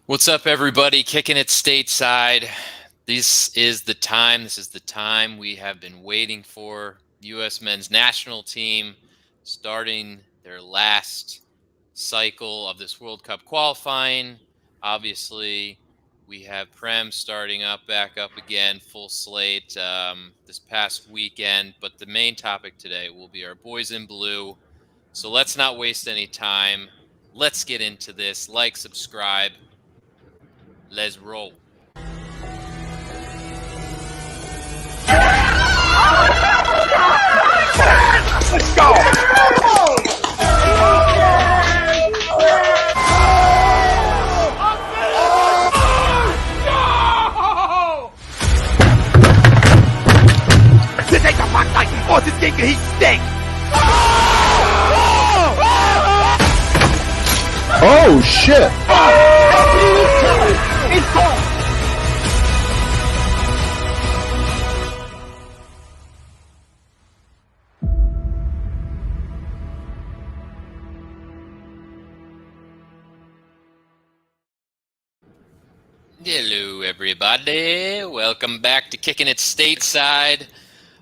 What's up, everybody? Kicking it stateside. This is the time. We have been waiting for. U.S. men's national team starting their last cycle of this World Cup qualifying. Obviously, we have Prem starting back up again, full slate this past weekend. But the main topic today will be our boys in blue. So let's not waste any time. Let's get into this. Like, subscribe. Let's roll. Let's go! This ain't the fuck like horses think he stinks! Oh shit! It's gone! Hello, everybody. Welcome back to Kicking It Stateside.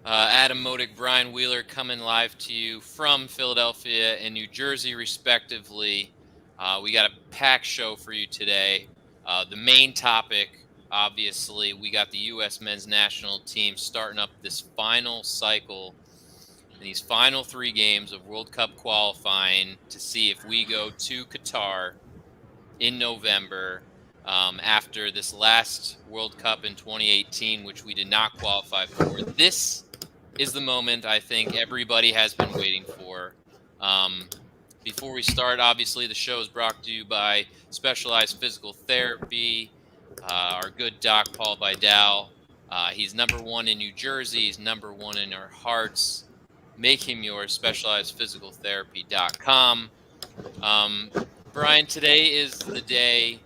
Adam Modick, Brian Wheeler coming live to you from Philadelphia and New Jersey, respectively. We got a packed show for you today. The main topic, obviously, we got the U.S. men's national team starting up this final cycle in these final 3 games of World Cup qualifying to see if we go to Qatar in November. After this last World Cup in 2018, which we did not qualify for. This is the moment I think everybody has been waiting for. Before we start, obviously, the show is brought to you by Specialized Physical Therapy, our good doc, Paul Vidal. He's #1 in New Jersey. He's #1 in our hearts. Make him yours, specializedphysicaltherapy.com. Brian, today is the day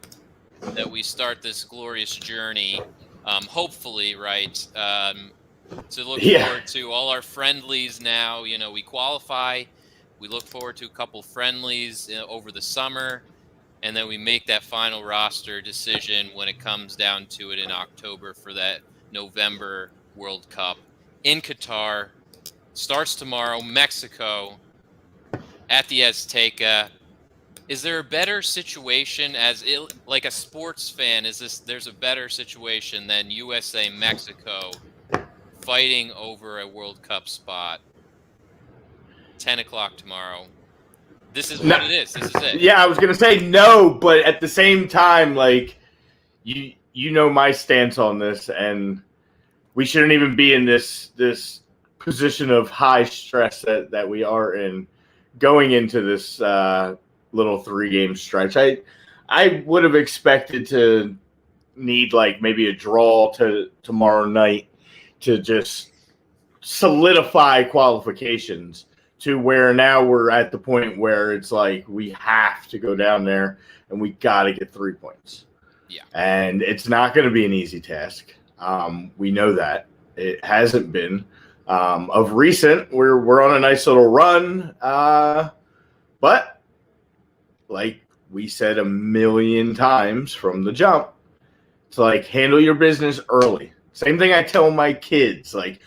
that we start this glorious journey, hopefully, right, to look forward to all our friendlies now. You know, we qualify, we look forward to a couple friendlies over the summer, and then we make that final roster decision when it comes down to it in October for that November World Cup in Qatar. Starts tomorrow, Mexico, at the Azteca. Is there a better situation like a sports fan? There's a better situation than USA Mexico fighting over a World Cup spot? 10 o'clock tomorrow. This is what it is. This is it. Yeah, I was gonna say no, but at the same time, like you know my stance on this, and we shouldn't even be in this position of high stress that we are in going into this little 3-game stretch. I would have expected to need like maybe a draw to tomorrow night to just solidify qualifications to where now we're at the point where it's like we have to go down there and we got to get 3 points. Yeah. And it's not going to be an easy task. We know that. It hasn't been. Of recent, we're on a nice little run. But like we said a million times from the jump, it's like handle your business early. Same thing I tell my kids. Like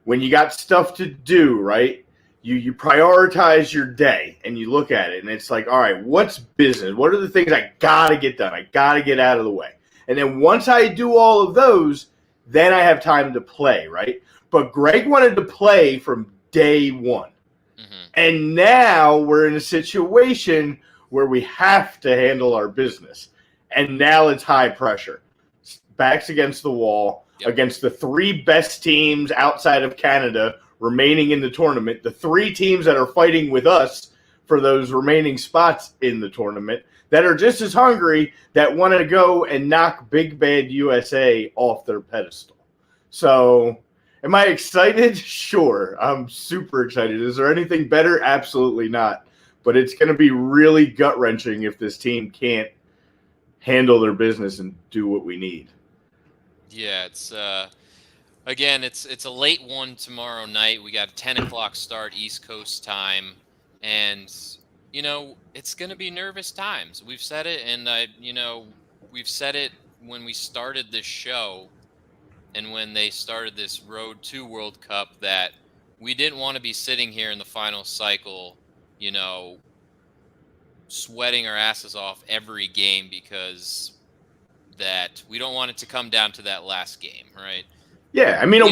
when you got stuff to do, right? You prioritize your day and you look at it and it's like, all right, what's business? What are the things I gotta get done? I gotta get out of the way. And then once I do all of those, then I have time to play, right? But Greg wanted to play from day one. Mm-hmm. And now we're in a situation where we have to handle our business. And now it's high pressure. Backs against the wall, against the 3 best teams outside of Canada remaining in the tournament, the 3 teams that are fighting with us for those remaining spots in the tournament that are just as hungry, that want to go and knock Big Bad USA off their pedestal. So am I excited? Sure. I'm super excited. Is there anything better? Absolutely not. But it's going to be really gut-wrenching if this team can't handle their business and do what we need. Yeah, it's again, it's a late one tomorrow night. We got a 10 o'clock start East Coast time, and you know it's going to be nervous times. We've said it, and we've said it when we started this show and when they started this Road to World Cup that we didn't want to be sitting here in the final cycle, sweating our asses off every game because that we don't want it to come down to that last game, right? Yeah, I mean, a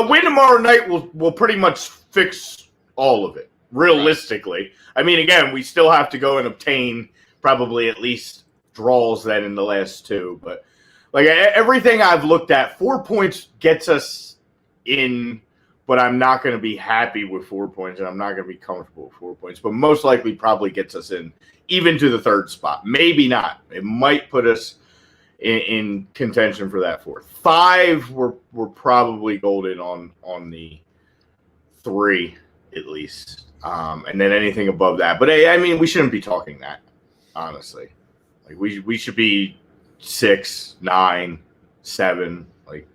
win tomorrow night will pretty much fix all of it, realistically. Right. I mean, again, we still have to go and obtain probably at least draws then in the last two. But, like, everything I've looked at, 4 points gets us in, but I'm not going to be happy with 4 points, and I'm not going to be comfortable with 4 points. But most likely probably gets us in, even to the third spot. Maybe not. It might put us in contention for that fourth. 5, we're probably golden on the 3 at least, and then anything above that. But I mean, we shouldn't be talking that, honestly. Like we should be 6, 9, 7. Like,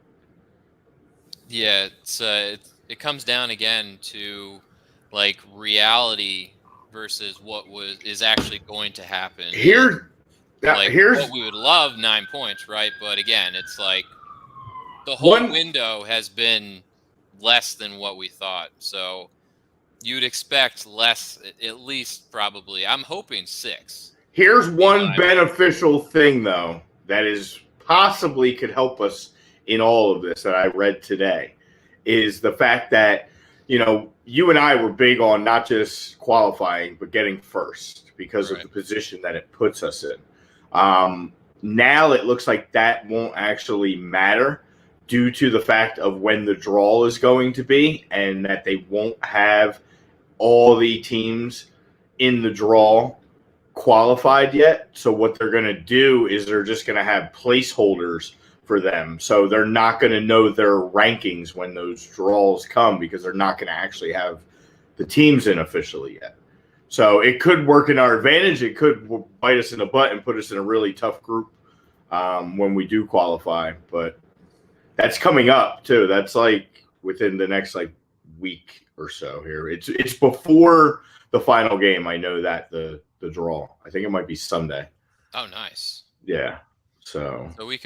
yeah, it comes down again to like reality versus what is actually going to happen. Here's what we would love, 9 points, right? But again, it's like the whole window has been less than what we thought. So you'd expect less, at least probably. I'm hoping 6. Here's one beneficial thing, though, that is possibly could help us in all of this that I read today, is the fact that, you and I were big on not just qualifying, but getting first because of the position that it puts us in. Now it looks like that won't actually matter due to the fact of when the draw is going to be and that they won't have all the teams in the draw qualified yet. So what they're going to do is they're just going to have placeholders for them. So they're not going to know their rankings when those draws come because they're not going to actually have the teams in officially yet. So it could work in our advantage. It could bite us in the butt and put us in a really tough group when we do qualify. But that's coming up too. That's like within the next week or so here. It's before the final game. I know that the draw. I think it might be Sunday. Oh, nice. Yeah. So we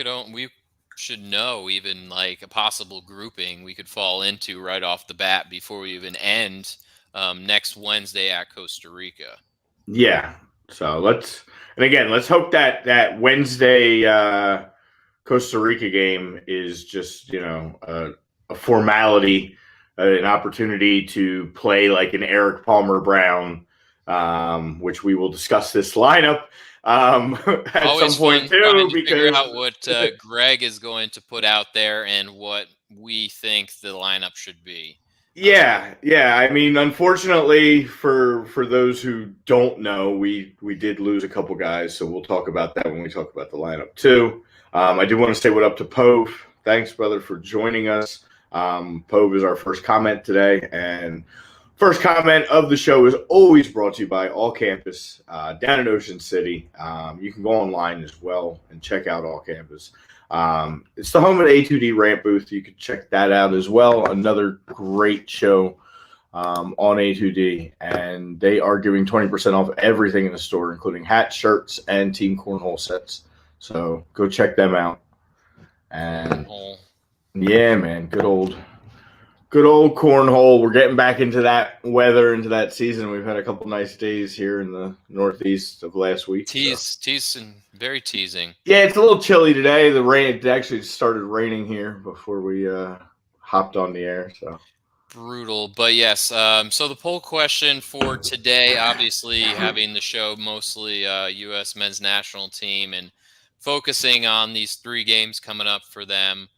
should know even like a possible grouping we could fall into right off the bat before we even end. Next Wednesday at Costa Rica. Yeah. So let's hope that Wednesday Costa Rica game is just, a formality, an opportunity to play like an Eric Palmer Brown, which we will discuss this lineup at always some point too, because figure out what Greg is going to put out there and what we think the lineup should be. Yeah. I mean, unfortunately for those who don't know, we did lose a couple guys, so we'll talk about that when we talk about the lineup too. I do want to say what up to Pove. Thanks, brother, for joining us. Pove is our first comment today, and first comment of the show is always brought to you by All Campus down in Ocean City. You can go online as well and check out All Campus. It's the home of the A2D Rant booth. You can check that out as well. Another great show on A2D, and they are giving 20% off everything in the store, including hats, shirts, and team cornhole sets. So go check them out. And yeah, man, good old cornhole. We're getting back into that weather, into that season. We've had a couple nice days here in the Northeast of last week. Teasing, very teasing. Yeah, it's a little chilly today. The rain, it actually started raining here before we hopped on the air. So brutal, but yes. So the poll question for today, obviously having the show mostly U.S. men's national team and focusing on these 3 games coming up for them.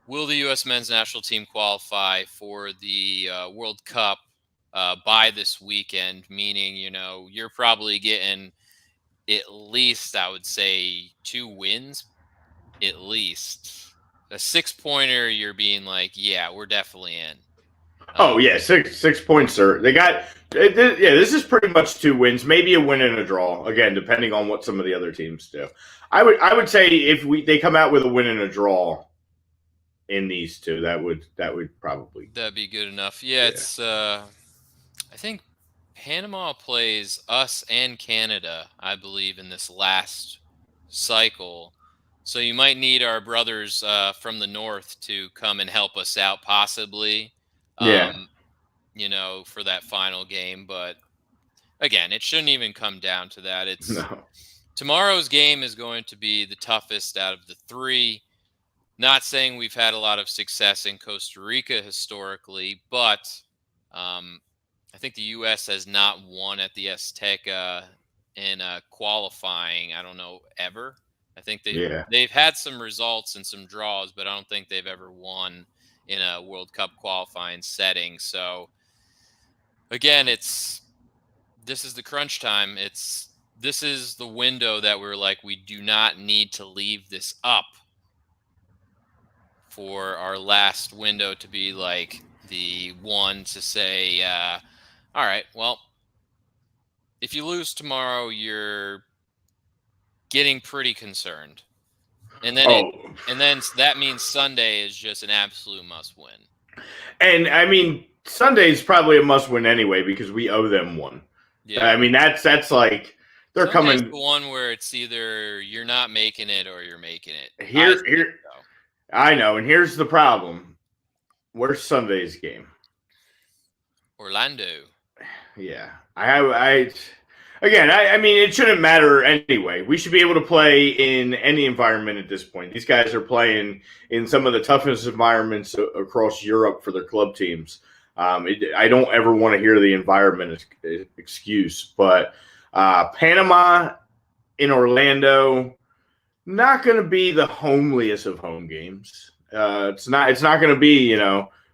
Will the U.S. men's national team qualify for the World Cup by this weekend? Meaning, you're probably getting at least, I would say, 2 wins, at least. A 6-pointer, you're being like, yeah, we're definitely in. Oh yeah, 6 points, sir. They got this is pretty much 2 wins, maybe a win and a draw. Again, depending on what some of the other teams do. I would say if they come out with a win and a draw in these 2, that would probably that'd be good enough. Yeah. It's I think Panama plays us and Canada, I believe, in this last cycle. So you might need our brothers from the north to come and help us out, possibly. Yeah. For that final game. But again, it shouldn't even come down to that. No. Tomorrow's game is going to be the toughest out of the three. Not saying we've had a lot of success in Costa Rica historically, but I think the U.S. has not won at the Azteca in qualifying. I don't know, ever. I think they've had some results and some draws, but I don't think they've ever won in a World Cup qualifying setting. So again, this is the crunch time. This is the window that we're like, we do not need to leave this up for our last window to be like the one to say, all right, well, if you lose tomorrow, you're getting pretty concerned. And then that means Sunday is just an absolute must win. And I mean, Sunday is probably a must win anyway because we owe them one. Yeah. I mean, that's like they're Sunday's coming. The one where it's either you're not making it or you're making it. Here, I know, and here's the problem. Where's Sunday's game? Orlando. Yeah, I mean, it shouldn't matter anyway. We should be able to play in any environment at this point. These guys are playing in some of the toughest environments across Europe for their club teams. I don't ever want to hear the environment excuse, but Panama in Orlando, not going to be the homeliest of home games. It's not going to be,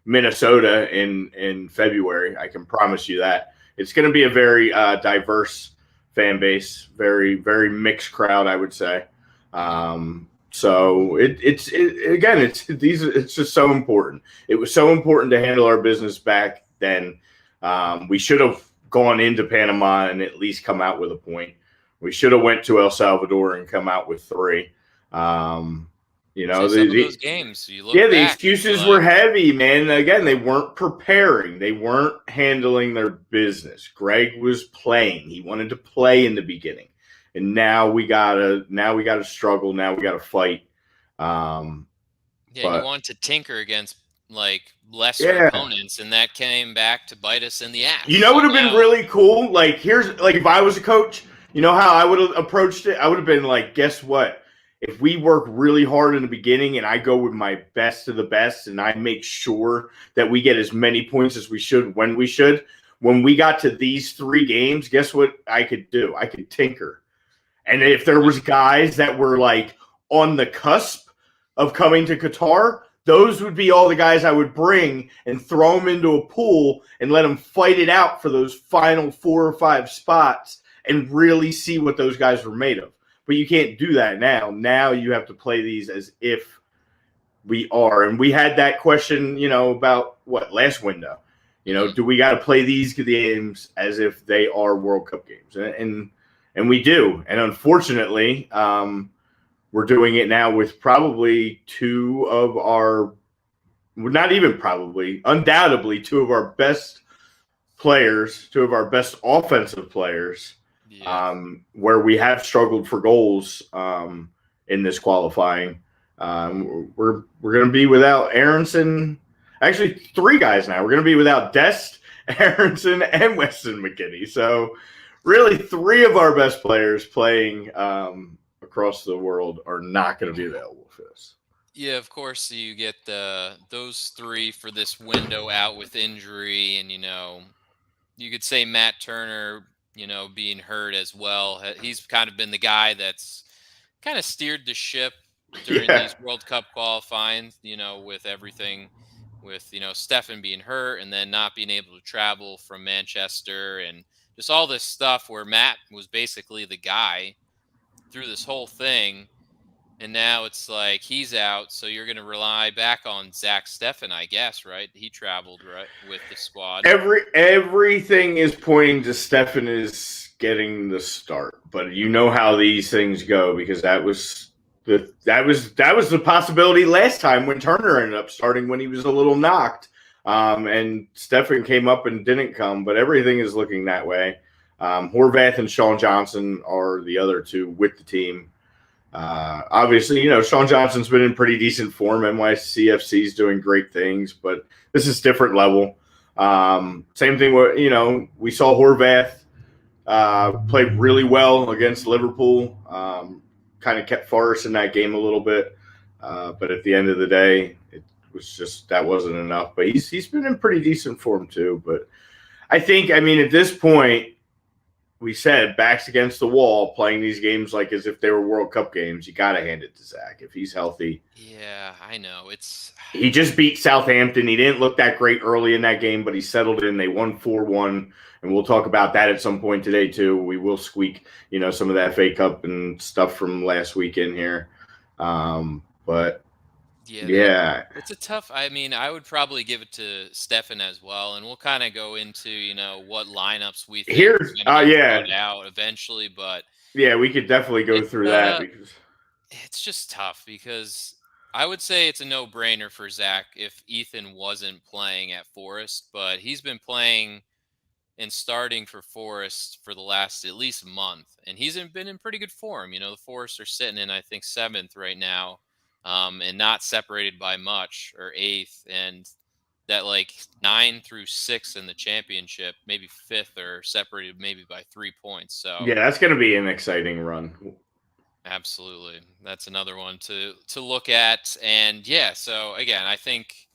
Minnesota in February. I can promise you that. It's going to be a very diverse fan base, very, very mixed crowd, I would say. So it's just so important. It was so important to handle our business back then. We should have gone into Panama and at least come out with a point. We should have went to El Salvador and come out with 3. Those games. The excuses were heavy, man. Again, they weren't preparing. They weren't handling their business. Greg was playing. He wanted to play in the beginning, and now we gotta struggle. Now we gotta fight. You want to tinker against like lesser opponents, and that came back to bite us in the ass. You know what would have been really cool? Like if I was a coach, you know how I would have approached it? I would have been like, guess what? If we work really hard in the beginning and I go with my best of the best and I make sure that we get as many points as we should, when we got to these 3 games, guess what I could do? I could tinker. And if there was guys that were like on the cusp of coming to Qatar, those would be all the guys I would bring and throw them into a pool and let them fight it out for those final 4 or 5 spots and really see what those guys were made of. But you can't do that now. Now you have to play these as if we are. And we had that question, about last window. Do we got to play these games as if they are World Cup games? And we do. And unfortunately, we're doing it now with probably undoubtedly 2 of our best players, 2 of our best offensive players. Where we have struggled for goals in this qualifying. We're going to be without Aaronson. Actually, 3 guys now. We're going to be without Dest, Aaronson, and Weston McKennie. So really 3 of our best players playing across the world are not going to be available for this. Yeah, of course you get those 3 for this window out with injury. And, you could say Matt Turner – being hurt as well. He's kind of been the guy that's kind of steered the ship during these World Cup qualifying, with everything with, Stefan being hurt and then not being able to travel from Manchester and just all this stuff where Matt was basically the guy through this whole thing. And now it's like he's out, so you're going to rely back on Zach Steffen, I guess, right? He traveled with the squad. Everything is pointing to Steffen is getting the start, but you know how these things go because that was the possibility last time when Turner ended up starting when he was a little knocked, and Steffen came up and didn't come. But everything is looking that way. Horvath and Sean Johnson are the other 2 with the team. Obviously, Sean Johnson's been in pretty decent form. NYCFC is doing great things, but this is different level. Same thing with, we saw Horvath played really well against Liverpool. Kind of kept Forrest in that game a little bit. But at the end of the day, it was just that wasn't enough. But he's been in pretty decent form too. But I think, at this point, we said backs against the wall, playing these games like as if they were World Cup games. You got to hand it to Zach if he's healthy. Yeah, I know. He just beat Southampton. He didn't look that great early in that game, but he settled in. They won 4-1, and we'll talk about that at some point today too. We will squeak, some of that FA Cup and stuff from last weekend here. But yeah, it's a tough. I would probably give it to Stefan as well, and we'll kind of go into what lineups we think out eventually. But yeah, we could definitely go through that because it's just tough because I would say it's a no-brainer for Zach if Ethan wasn't playing at Forest, but he's been playing and starting for Forest for the last at least month, and he's been in pretty good form. The Forest are sitting in, I think, 7th right now. And not separated by much, or 8th, and that 9 through 6 in the championship, maybe 5th, are separated maybe by 3 points. So yeah, that's going to be an exciting run. Absolutely, that's another one to look at. And yeah, so again, I think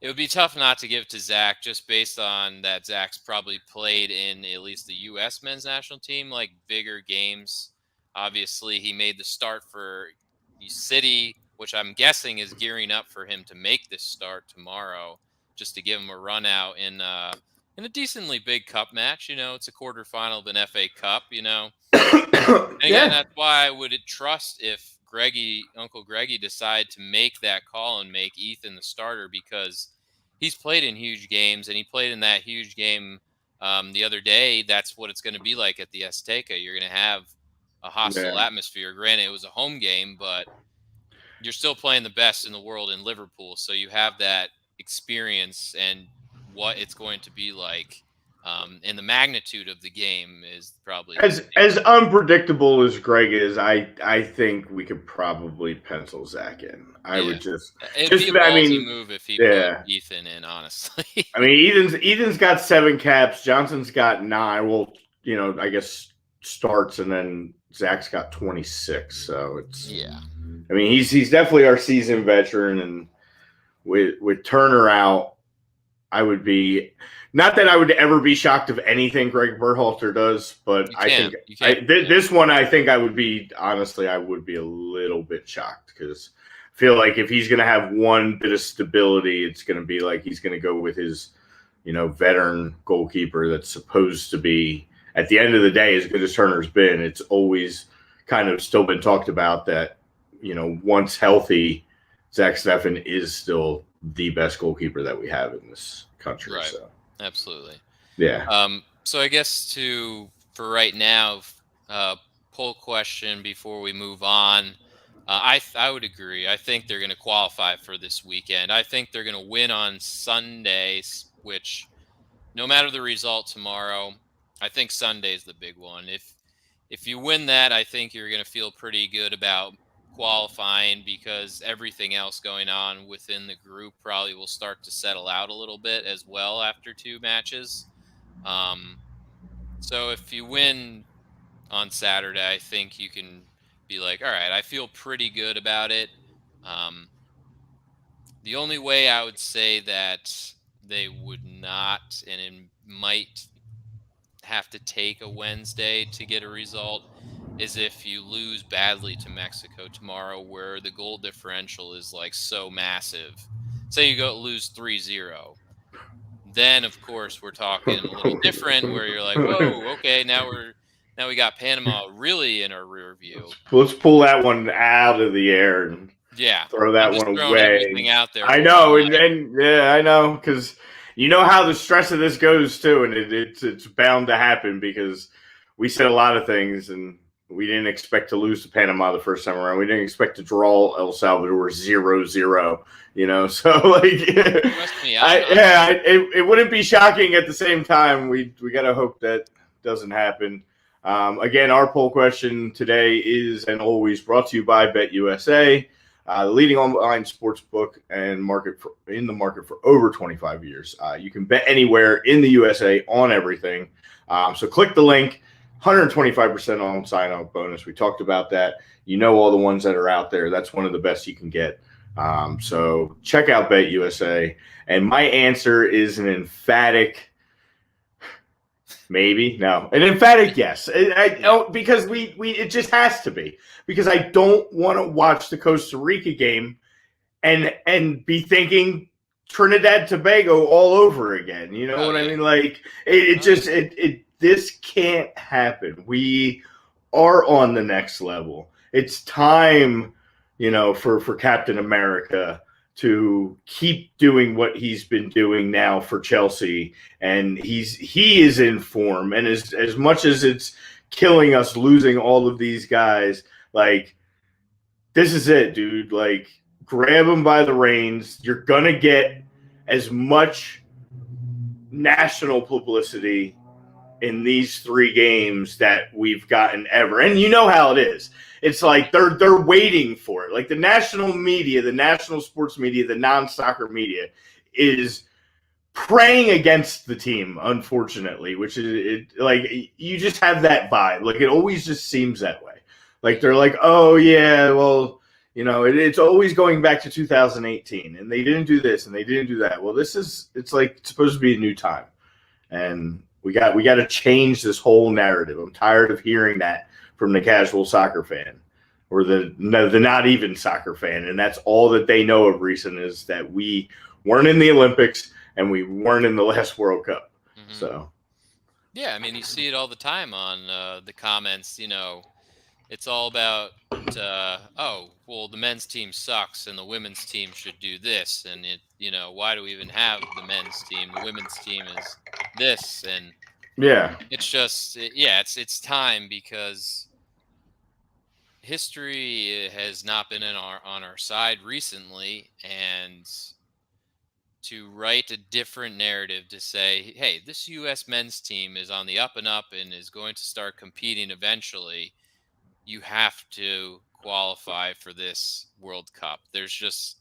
it would be tough not to give to Zach just based on that Zach's probably played in at least the U.S. men's national team, bigger games. Obviously, he made the start for City, which I'm guessing is gearing up for him to make this start tomorrow, just to give him a run out in a decently big cup match. It's a quarterfinal of an FA Cup. And again, that's why I would trust if Uncle Greggy decide to make that call and make Ethan the starter, because he's played in huge games, and he played in that huge game the other day. That's what it's going to be like at the Azteca. You're going to have a hostile atmosphere. Granted, it was a home game, but you're still playing the best in the world in Liverpool, so you have that experience and what it's going to be like, and the magnitude of the game is probably as unpredictable as Greg is. I think we could probably pencil Zach in. I would just it'd be a ballsy move if he put Ethan in. Honestly, Ethan's got 7 caps. Johnson's got 9. Well, I guess starts, and then Zach's got 26. So it's he's definitely our seasoned veteran, and with Turner out, I would be, not that I would ever be shocked of anything Greg Berhalter does, but this one I think I would be, honestly, I would be a little bit shocked, because I feel like if he's going to have one bit of stability, it's going to be like he's going to go with his, veteran goalkeeper that's supposed to be, at the end of the day, as good as Turner's been, it's always kind of still been talked about that, once healthy, Zach Stefan is still the best goalkeeper that we have in this country. Right. So. Absolutely. Yeah. So I guess for right now, poll question before we move on. I would agree. I think they're going to qualify for this weekend. I think they're going to win on Sunday, which no matter the result tomorrow, I think Sunday's the big one. If you win that, I think you're going to feel pretty good about qualifying, because everything else going on within the group probably will start to settle out a little bit as well after 2 matches. So if you win on Saturday, I think you can be like, all right, I feel pretty good about it. The only way I would say that they would not, and it might have to take a Wednesday to get a result, is if you lose badly to Mexico tomorrow, where the goal differential is so massive. Say you lose 3-0. Then of course we're talking a little different, where you're like, whoa, okay, now we got Panama really in our rear view. Let's pull that one out of the air and throw that one away. Everything out there. I know, I know, because how the stress of this goes too, and it's bound to happen, because we said a lot of things, and we didn't expect to lose to Panama the first time around. We didn't expect to draw El Salvador 0-0. So it wouldn't be shocking at the same time. We got to hope that doesn't happen. Again, our poll question today is and always brought to you by BetUSA, the leading online sports book and in the market for over 25 years. You can bet anywhere in the USA on everything. So click the link. 125% on sign-up bonus. We talked about that. You know all the ones that are out there. That's one of the best you can get. So check out BetUSA. And my answer is an emphatic maybe. No. An emphatic yes. Because it just has to be. Because I don't want to watch the Costa Rica game and be thinking Trinidad Tobago all over again. You know what I mean? Like this can't happen. We are on the next level. It's time, for Captain America to keep doing what he's been doing now for Chelsea. And he is in form. And as much as it's killing us losing all of these guys, like, this is it, dude. Like, grab him by the reins. You're going to get as much national publicity in these 3 games that we've gotten ever. And you know how it is. It's like they're waiting for it. Like the national media, the national sports media, the non-soccer media is praying against the team, unfortunately, which is like you just have that vibe. Like it always just seems that way. Like they're like, oh yeah, well, it's always going back to 2018 and they didn't do this and they didn't do that. Well, it's like it's supposed to be a new time. And we got to change this whole narrative. I'm tired of hearing that from the casual soccer fan or the not even soccer fan. And that's all that they know of recent is that we weren't in the Olympics and we weren't in the last World Cup. Mm-hmm. So, yeah, I mean, you see it all the time on the comments, it's all about, the men's team sucks and the women's team should do this. And why do we even have the men's team? The women's team is this. And yeah, it's just, it's time because history has not been on our side recently. And to write a different narrative to say, hey, this U.S. men's team is on the up and up and is going to start competing eventually. You have to qualify for this World Cup. There's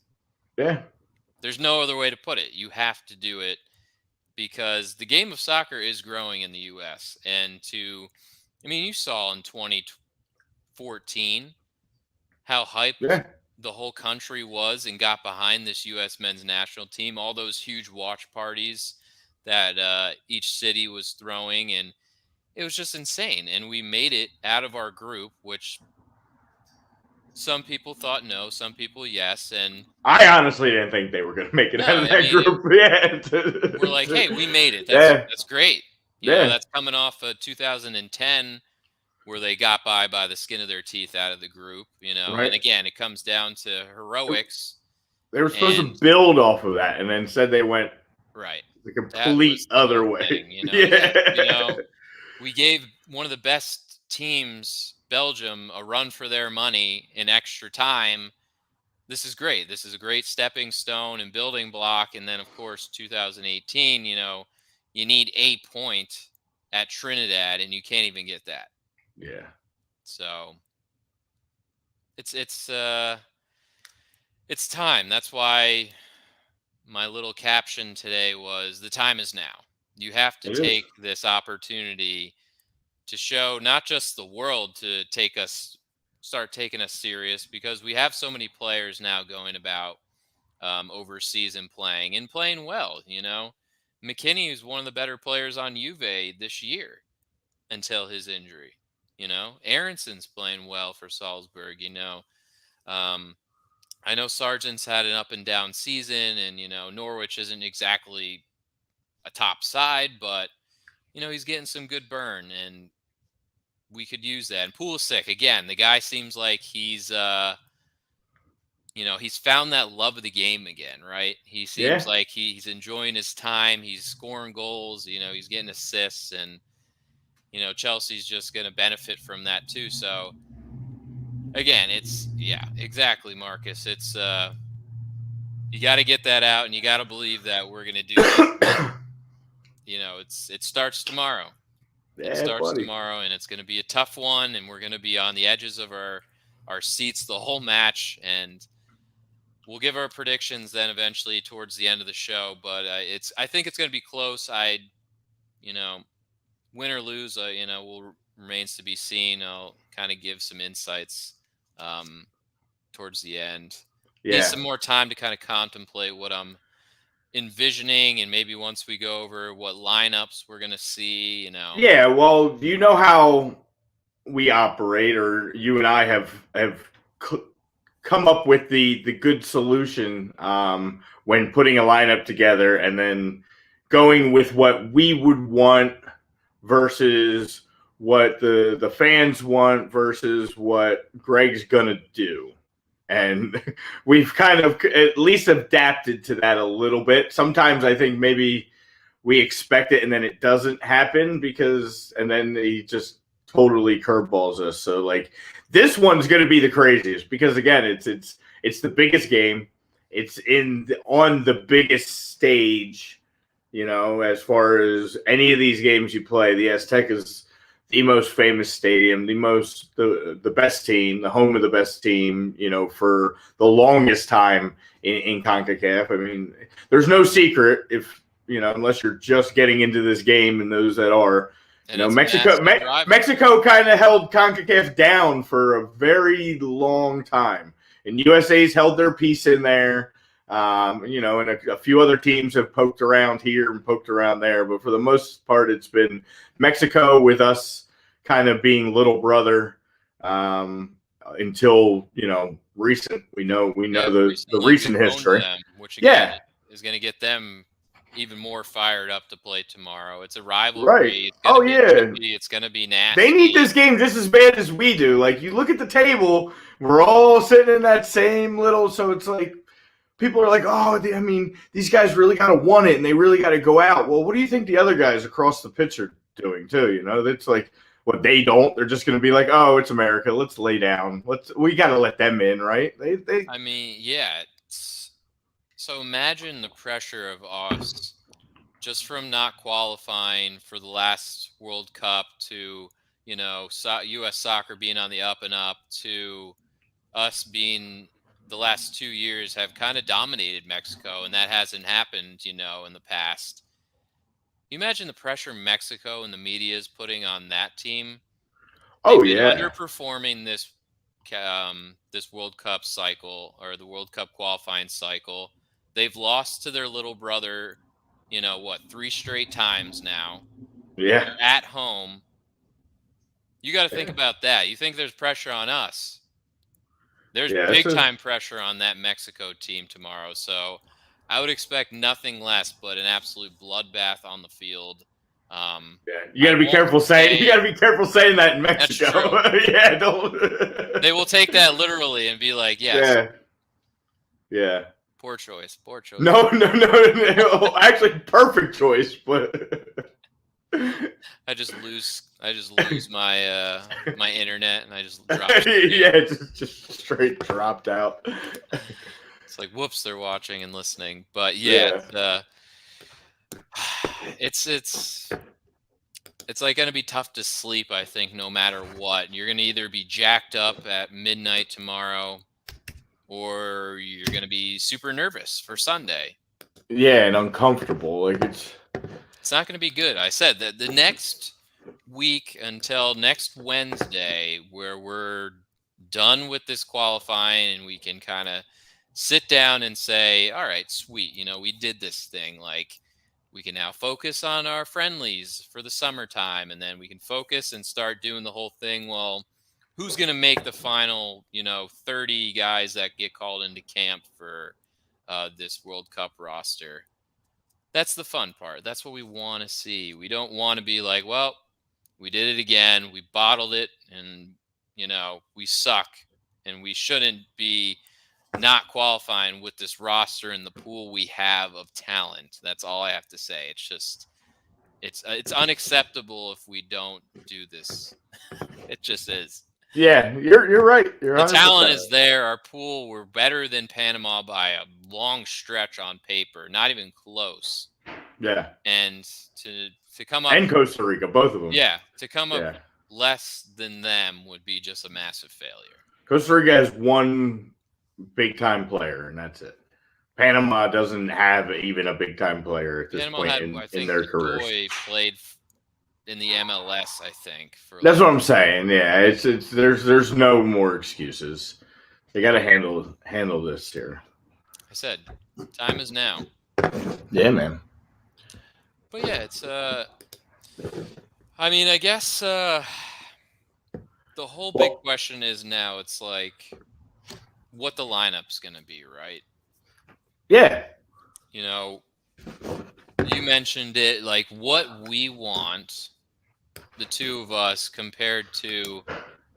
no other way to put it. You have to do it because the game of soccer is growing in the U.S. And you saw in 2014 how hyped the whole country was and got behind this U.S. men's national team, all those huge watch parties that each city was throwing, and it was just insane. And we made it out of our group, which some people thought no, some people yes. And I honestly didn't think they were going to make it out of that group. We're like, hey, we made it. That's great. That's coming off of 2010 where they got by the skin of their teeth out of the group, Right. And again, it comes down to heroics. They were supposed to build off of that and then said they went the complete other way. We gave one of the best teams, Belgium, a run for their money in extra time. This is great. This is a great stepping stone and building block. And then, of course, 2018, you need a point at Trinidad, and you can't even get that. Yeah. So it's time. That's why my little caption today was the time is now. You have to take this opportunity to show not just the world to start taking us serious, because we have so many players now going about overseas and playing well. McKennie is one of the better players on Juve this year until his injury. Aaronson's playing well for Salzburg. I know Sargent's had an up and down season, and Norwich isn't exactly a top side, but he's getting some good burn, and we could use that. And Pulisic, again, the guy seems like he's he's found that love of the game again, right? He seems like he's enjoying his time. He's scoring goals. He's getting assists, and Chelsea's just going to benefit from that too. So again, exactly, Marcus. It's you got to get that out, and you got to believe that we're going to do that. It starts tomorrow. It starts tomorrow, and it's going to be a tough one, and we're going to be on the edges of our seats the whole match, and we'll give our predictions then eventually towards the end of the show. But I think it's going to be close. Win or lose, will remains to be seen. I'll kind of give some insights towards the end. Yeah. Need some more time to kind of contemplate what I'm envisioning, and maybe once we go over what lineups we're going to see, Yeah, well, do you know how we operate, or you and I have come up with the good solution when putting a lineup together and then going with what we would want versus what the fans want versus what Greg's gonna do. And we've kind of at least adapted to that a little bit. Sometimes I think maybe we expect it and then it doesn't happen and then he just totally curveballs us. So like this one's going to be the craziest because again, it's the biggest game. It's on the biggest stage, as far as any of these games you play. The Azteca is the most famous stadium, the best team, the home of the best team, for the longest time in CONCACAF. I mean, there's no secret unless you're just getting into this game, and those that are, Mexico kind of held CONCACAF down for a very long time, and USA's held their piece in there. And a few other teams have poked around here and poked around there, but for the most part, it's been Mexico with us kind of being little brother until recent. We know the recent history, which again is going to get them even more fired up to play tomorrow. It's a rivalry. Right. It's going to be nasty. They need this game just as bad as we do. Like you look at the table, we're all sitting in that same little. So it's like. People are like, these guys really got to want it, and they really got to go out. Well, what do you think the other guys across the pitch are doing too? That's like what they don't. They're just going to be like, oh, it's America. Let's lay down. We got to let them in, right? They. I mean, yeah. So imagine the pressure of us just from not qualifying for the last World Cup to U.S. soccer being on the up and up to us being. The last 2 years have kind of dominated Mexico, and that hasn't happened, in the past. You imagine the pressure Mexico and the media is putting on that team. They've been underperforming this World Cup cycle or the World Cup qualifying cycle. They've lost to their little brother, 3 straight times now. Yeah. They're at home. You got to think about that. You think there's pressure on us. There's big-time pressure on that Mexico team tomorrow, so I would expect nothing less but an absolute bloodbath on the field. You got to be careful saying. You got to be careful saying that in Mexico. Don't. They will take that literally and be like, "Yes." Yeah. Poor choice. No. Actually, perfect choice, but. I just lose my my internet and I just drop. Just straight dropped out. It's like whoops, they're watching and listening. But it's like going to be tough to sleep. I think no matter what, you're going to either be jacked up at midnight tomorrow, or you're going to be super nervous for Sunday. Yeah, and uncomfortable. Like it's not going to be good. I said that the next week until next Wednesday, where we're done with this qualifying and we can kind of sit down and say, all right, sweet. We did this thing. Like we can now focus on our friendlies for the summertime. And then we can focus and start doing the whole thing. Well, who's going to make the final, 30 guys that get called into camp for this World Cup roster? That's the fun part. That's what we want to see. We don't want to be like, well, we did it again. We bottled it and, we suck and we shouldn't be not qualifying with this roster and the pool we have of talent. That's all I have to say. It's just, it's unacceptable if we don't do this. It just is. Yeah, you're right. The talent is there. Our pool, we're better than Panama by a long stretch on paper, not even close. Yeah. And to come up and Costa Rica, both of them. Yeah, to come up Yeah. less than them would be just a massive failure. Costa Rica has one big-time player, and that's it. Panama doesn't have even a big-time player at this point in their careers. Boy played in the MLS, I think. That's what I'm saying. Yeah, it's there's no more excuses. They got to handle this here. I said, time is now. Yeah, man. But yeah, it's I mean, I guess the whole big question is now. It's like what the lineup's gonna be, right? Yeah. You know, you mentioned it. Like what we want, the two of us, compared to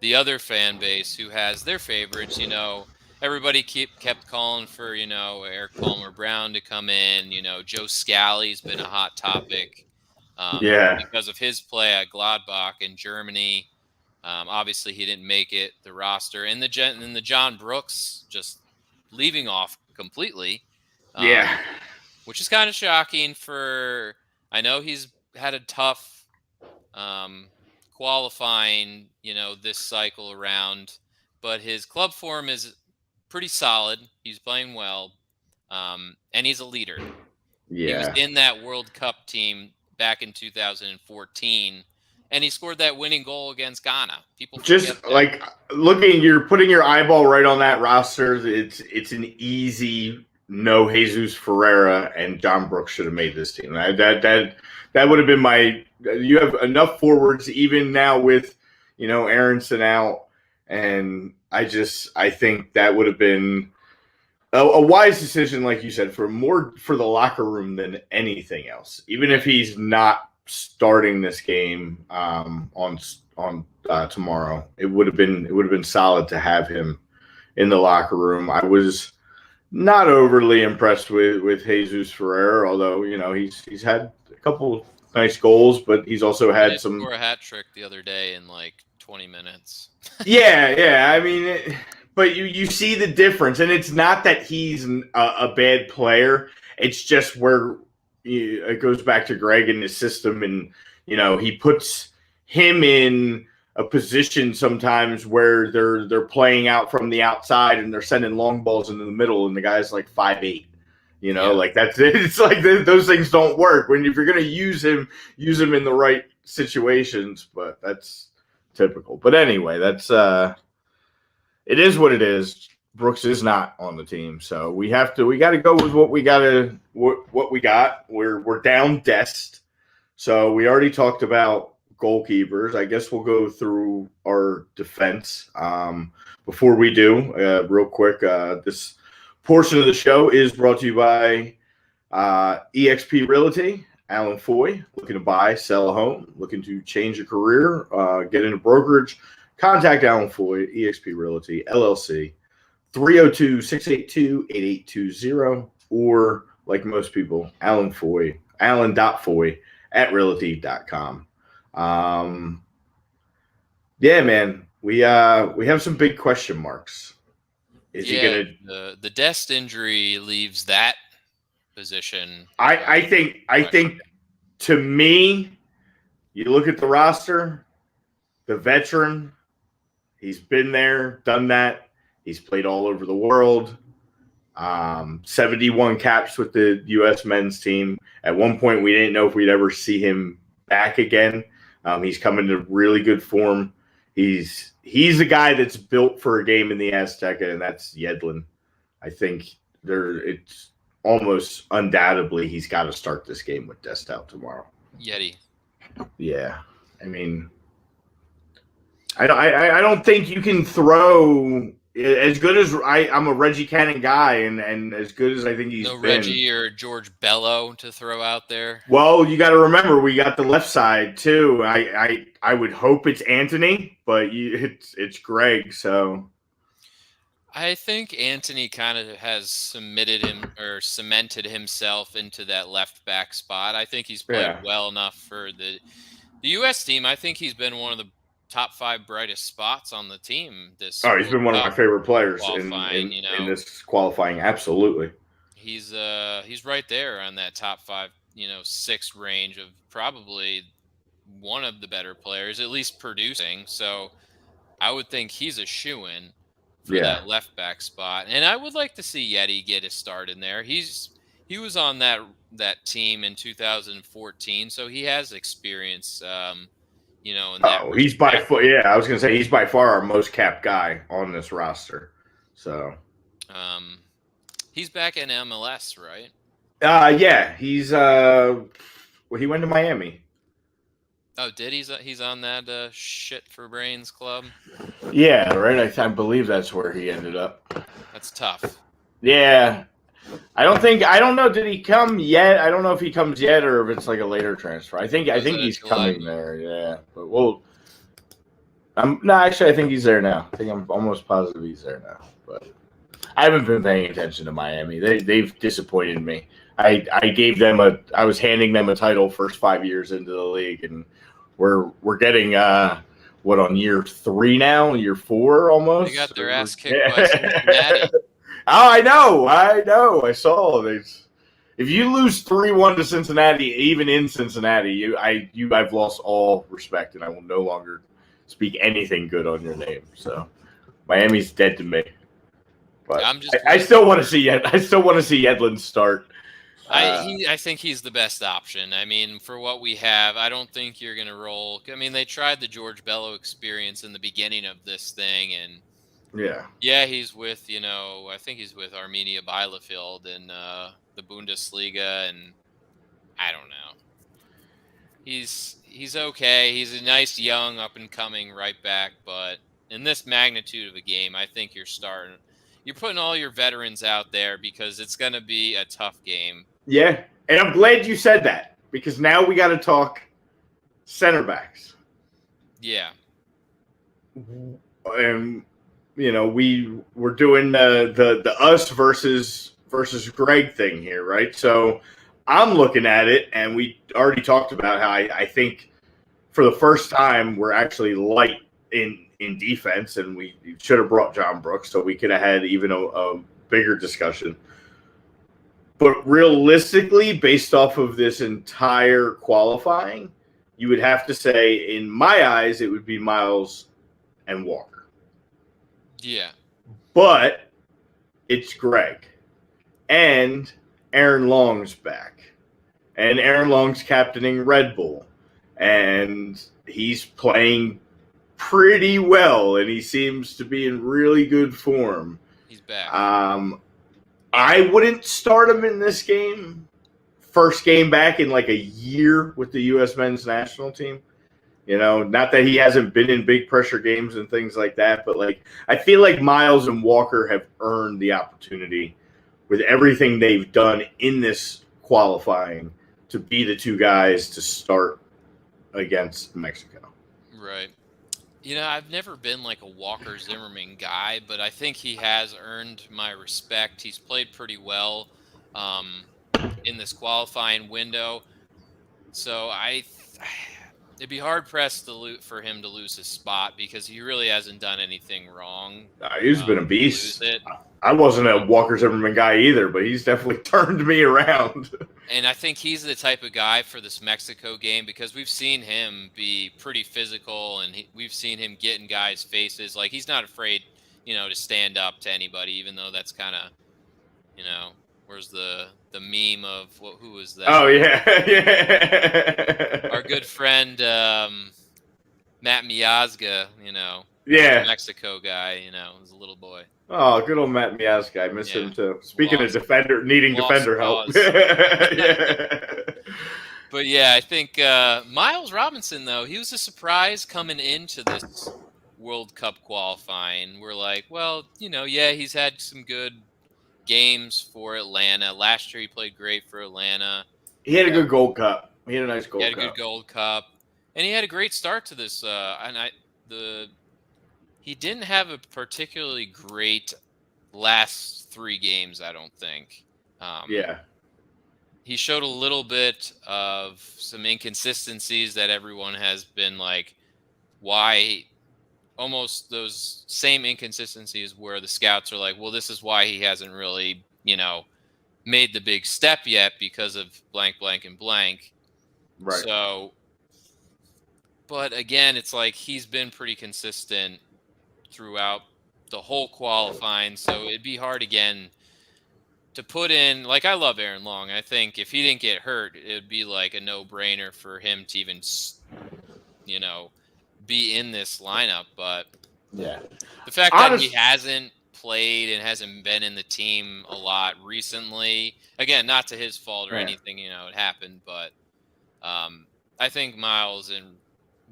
the other fan base who has their favorites. You know, everybody kept calling for, you know, Eric Palmer Brown to come in. You know, Joe Scally's been a hot topic because of his play at Gladbach in Germany. Obviously, he didn't make it the roster, and the John Brooks just leaving off completely. Which is kind of shocking. I know he's had a tough qualifying, you know, this cycle around, but his club form is pretty solid. He's playing well, and he's a leader. Yeah. He was in that World Cup team back in 2014, and he scored that winning goal against Ghana. People just like you're putting your eyeball right on that roster. It's an easy no. Jesus Ferreira and John Brooks should have made this team. That would have been my. You have enough forwards even now with, you know, Aaronson out, and I think that would have been a wise decision, like you said, for the locker room than anything else. Even if he's not starting this game on tomorrow, it would have been solid to have him in the locker room. I was not overly impressed with Jesus Ferreira, although, you know, he's had a couple nice goals, but he's also had some. Score a hat trick the other day in like 20 minutes. yeah. I mean, but you see the difference, and it's not that he's a bad player. It's just where it goes back to Greg and his system, and, you know, he puts him in a position sometimes where they're playing out from the outside and they're sending long balls into the middle, and the guy's like 5'8". You know, like that's it. It's like those things don't work. If you're going to use him in the right situations. But that's typical. But anyway, that's it is what it is. Brooks is not on the team, so we got to go with what we got. We're down Dest. So we already talked about goalkeepers. I guess we'll go through our defense. Before we do, real quick, this portion of the show is brought to you by eXp Realty. Alan Foy, looking to buy, sell a home, looking to change a career, get into brokerage. Contact Alan Foy, eXp Realty, LLC, 302-682-8820, or, like most people, allen.foy @realty.com. Yeah, man, we have some big question marks. Is he gonna? The Dest injury leaves that position. I think to me, you look at the roster, the veteran, he's been there, done that. He's played all over the world. 71 caps with the U.S. men's team. At one point, we didn't know if we'd ever see him back again. He's coming to really good form. He's a guy that's built for a game in the Azteca, and that's Yedlin. I think it's almost undoubtedly he's got to start this game with Dest out tomorrow. Yeti. Yeah, I mean, I don't think you can throw as good as I'm a Reggie Cannon guy, and as good as I think he's been. Reggie or George Bello to throw out there. Well, you got to remember we got the left side too. I would hope it's Anthony, but it's Greg. So I think Anthony kind of has cemented himself into that left back spot. I think he's played well enough for the U.S. team. I think he's been one of the top 5 brightest spots on the team this. Oh, he's been one of my favorite players in this qualifying. Absolutely. He's right there on that top 5, 6 range of probably one of the better players, at least producing. So I would think he's a shoo-in for that left back spot. And I would like to see Yeti get a start in there. He was on that team in 2014, so he has experience. In that. Oh, he's by far. Yeah, I was gonna say he's by far our most capped guy on this roster. So, he's back in MLS, right? Yeah, he's he went to Miami. Oh, did he's on that shit for brains club? Yeah, right. I believe that's where he ended up. That's tough. Yeah, I don't know. Did he come yet? I don't know if he comes yet or if it's like a later transfer. I think he's coming there. Yeah, but actually, I think he's there now. I think I'm almost positive he's there now. But I haven't been paying attention to Miami. They've disappointed me. I was handing them a title first 5 years into the league, and we're getting on year 3 now, year 4 almost. They got their ass kicked by Cincinnati. Oh, I know. I saw this. If you lose 3-1 to Cincinnati, even in Cincinnati, I've lost all respect, and I will no longer speak anything good on your name. So, Miami's dead to me. But I still want to see Yedlin start. I think he's the best option. I mean, for what we have, I don't think you're going to roll. I mean, they tried the George Bello experience in the beginning of this thing, and he's with, I think he's with Arminia Bielefeld in the Bundesliga, and I don't know. He's okay. He's a nice young up and coming right back, but in this magnitude of a game, I think you're putting all your veterans out there because it's going to be a tough game. Yeah, and I'm glad you said that because now we got to talk center backs. Yeah. And we're doing the us versus Greg thing here, right? So I'm looking at it, and we already talked about how I think for the first time we're actually light in defense, and we should have brought John Brooks, so we could have had even a bigger discussion. But realistically, based off of this entire qualifying, you would have to say, in my eyes, it would be Miles and Walker. Yeah. But it's Greg. And Aaron Long's back. And Aaron Long's captaining Red Bull. And he's playing pretty well, and he seems to be in really good form. He's back. I wouldn't start him in this game. First game back in like a year with the U.S. men's national team. Not that he hasn't been in big pressure games and things like that, but I feel like Miles and Walker have earned the opportunity with everything they've done in this qualifying to be the two guys to start against Mexico. Right. I've never been like a Walker Zimmerman guy, but I think he has earned my respect. He's played pretty well in this qualifying window. So it'd be hard-pressed for him to lose his spot because he really hasn't done anything wrong. He's been a beast. I wasn't a Walker Zimmerman guy either, but he's definitely turned me around. And I think he's the type of guy for this Mexico game because we've seen him be pretty physical, and we've seen him get in guys' faces. Like, he's not afraid, to stand up to anybody, even though that's kind of, where's the meme of who was that? Oh, yeah. Our good friend Matt Miazga, Mexico guy, was a little boy. Oh, good old Matt Miazga. I miss him too. Speaking of defender help. Yeah. But yeah, I think Miles Robinson, though, he was a surprise coming into this World Cup qualifying. We're like, well, he's had some good games for Atlanta. Last year he played great for Atlanta. He had a good Gold Cup. He had a nice Gold Cup. He had a good Gold Cup. And he had a great start to this. He didn't have a particularly great last 3 games, I don't think. He showed a little bit of some inconsistencies that everyone has been like, why? Almost those same inconsistencies where the scouts are like, well, this is why he hasn't really, made the big step yet because of blank, blank, and blank. Right. So, but again, it's like he's been pretty consistent throughout the whole qualifying. So it'd be hard again to put in, like, I love Aaron Long. I think if he didn't get hurt, it would be like a no-brainer for him to even, be in this lineup. But Yeah. the fact that he hasn't played and hasn't been in the team a lot recently, again, not to his fault or anything, it happened. But I think Miles and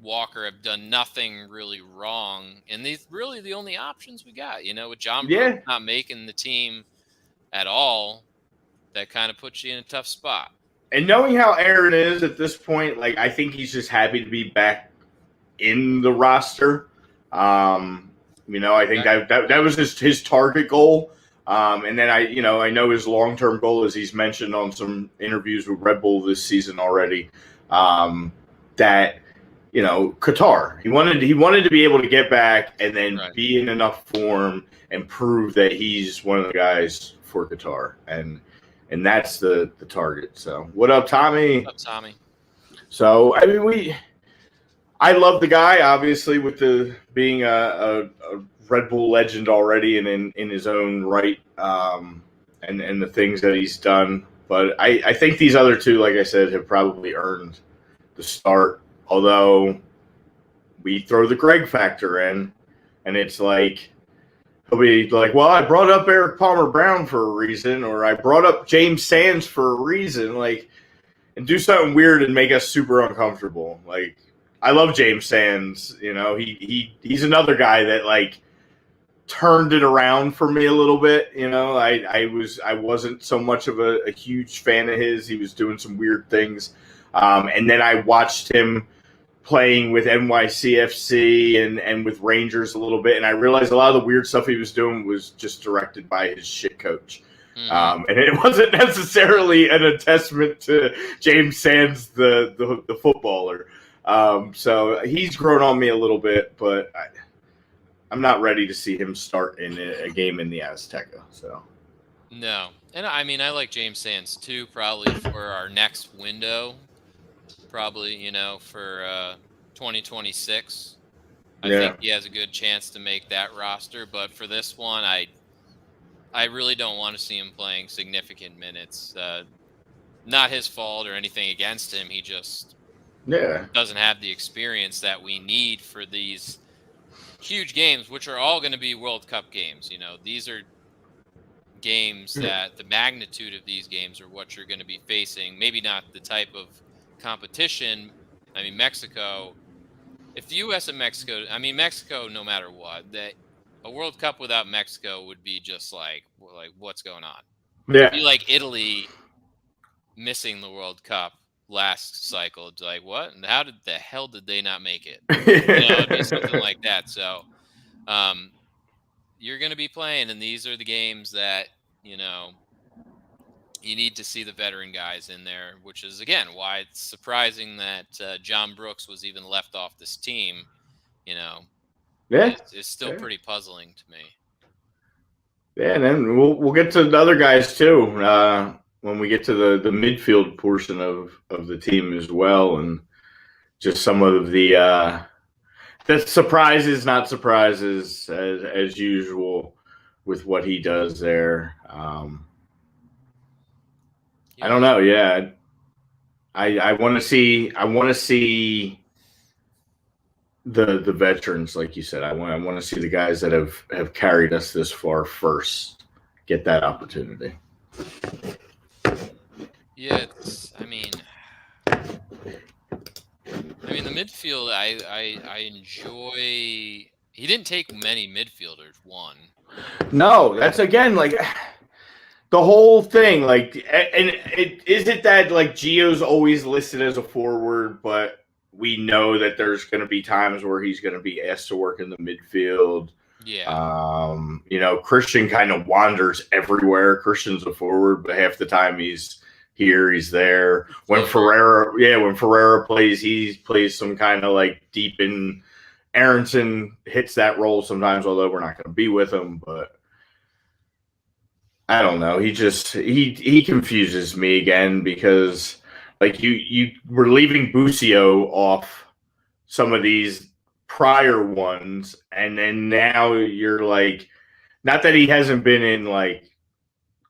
Walker have done nothing really wrong. And these really the only options we got, with John Brooks not making the team at all, that kind of puts you in a tough spot. And knowing how Aaron is at this point, like, I think he's just happy to be back in the roster. I think that was his target goal. And then I know his long-term goal, as he's mentioned on some interviews with Red Bull this season already, that, Qatar. He wanted to be able to get back and then be in enough form and prove that he's one of the guys for Qatar, and that's the target. So, what up, Tommy? What's up, Tommy? So, I mean, I love the guy, obviously, with being a Red Bull legend already and in his own right, and the things that he's done. But I think these other two, like I said, have probably earned the start. Although we throw the Greg factor in, and it's like, he'll be like, well, I brought up Eric Palmer-Brown for a reason, or I brought up James Sands for a reason, like, and do something weird and make us super uncomfortable. Like, I love James Sands. He's another guy that, like, turned it around for me a little bit. I wasn't so much of a huge fan of his. He was doing some weird things. And then I watched him playing with NYCFC and with Rangers a little bit, and I realized a lot of the weird stuff he was doing was just directed by his shit coach. And it wasn't necessarily an attestament to James Sands, the footballer. So he's grown on me a little bit, but I'm not ready to see him start in a game in the Azteca. So no, and I mean, I like James Sands too, probably for our next window. Probably, for 2026. I think he has a good chance to make that roster. But for this one, I really don't want to see him playing significant minutes. Not his fault or anything against him. He just doesn't have the experience that we need for these huge games, which are all going to be World Cup games. These are games that the magnitude of these games are what you're going to be facing. Maybe not the type of competition. I mean, Mexico, if the U.S. and Mexico, no matter what, that a World Cup without Mexico would be just like what's going on? Yeah. It'd be like Italy missing the World Cup last cycle. It's like, what? And how the hell did they not make it? It'd be something like that. So you're going to be playing, and these are the games that, you need to see the veteran guys in there, which is, again, why it's surprising that John Brooks was even left off this team. It's still pretty puzzling to me. Yeah, and then we'll get to the other guys too when we get to the midfield portion of the team as well, and just some of the surprises, not surprises, as usual with what he does there. I don't know. Yeah, I want to see. I want to see the veterans, like you said. I want to see the guys that have carried us this far first get that opportunity. Yeah, I mean, the midfield. I enjoy. He didn't take many midfielders. One. No, that's again like. The whole thing, like, and is it that, like, Gio's always listed as a forward, but we know that there's going to be times where he's going to be asked to work in the midfield. Yeah. Christian kind of wanders everywhere. Christian's a forward, but half the time he's here, he's there. When Ferreira plays, he plays some kind of, like, deep in. Aaronson hits that role sometimes, although we're not going to be with him, but I don't know. He confuses me again because like you were leaving Busio off some of these prior ones, and then now you're like, not that he hasn't been in like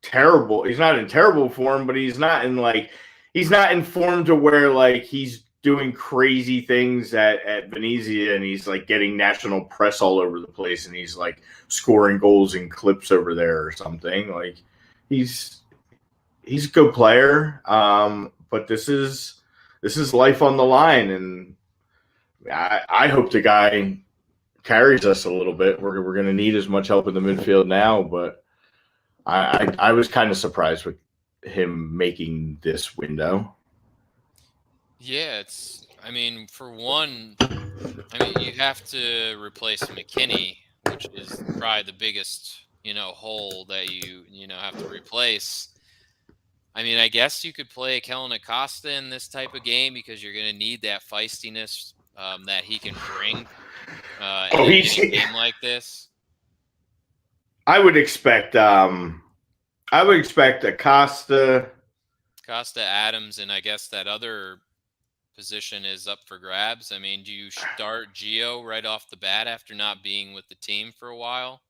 terrible. He's not in terrible form, but he's not in form to where like he's doing crazy things at Venezia, and he's like getting national press all over the place, and he's like scoring goals in clips over there or something. Like he's a good player, but this is life on the line, and I hope the guy carries us a little bit. We're going to need as much help in the midfield now, but I was kind of surprised with him making this window. Yeah, for one, you have to replace McKennie, which is probably the biggest, hole that you have to replace. I guess you could play Kellen Costa in this type of game because you're going to need that feistiness that he can bring in a game like this. I would expect Acosta, Adams, and I guess that other position is up for grabs. Do you start Gio right off the bat after not being with the team for a while?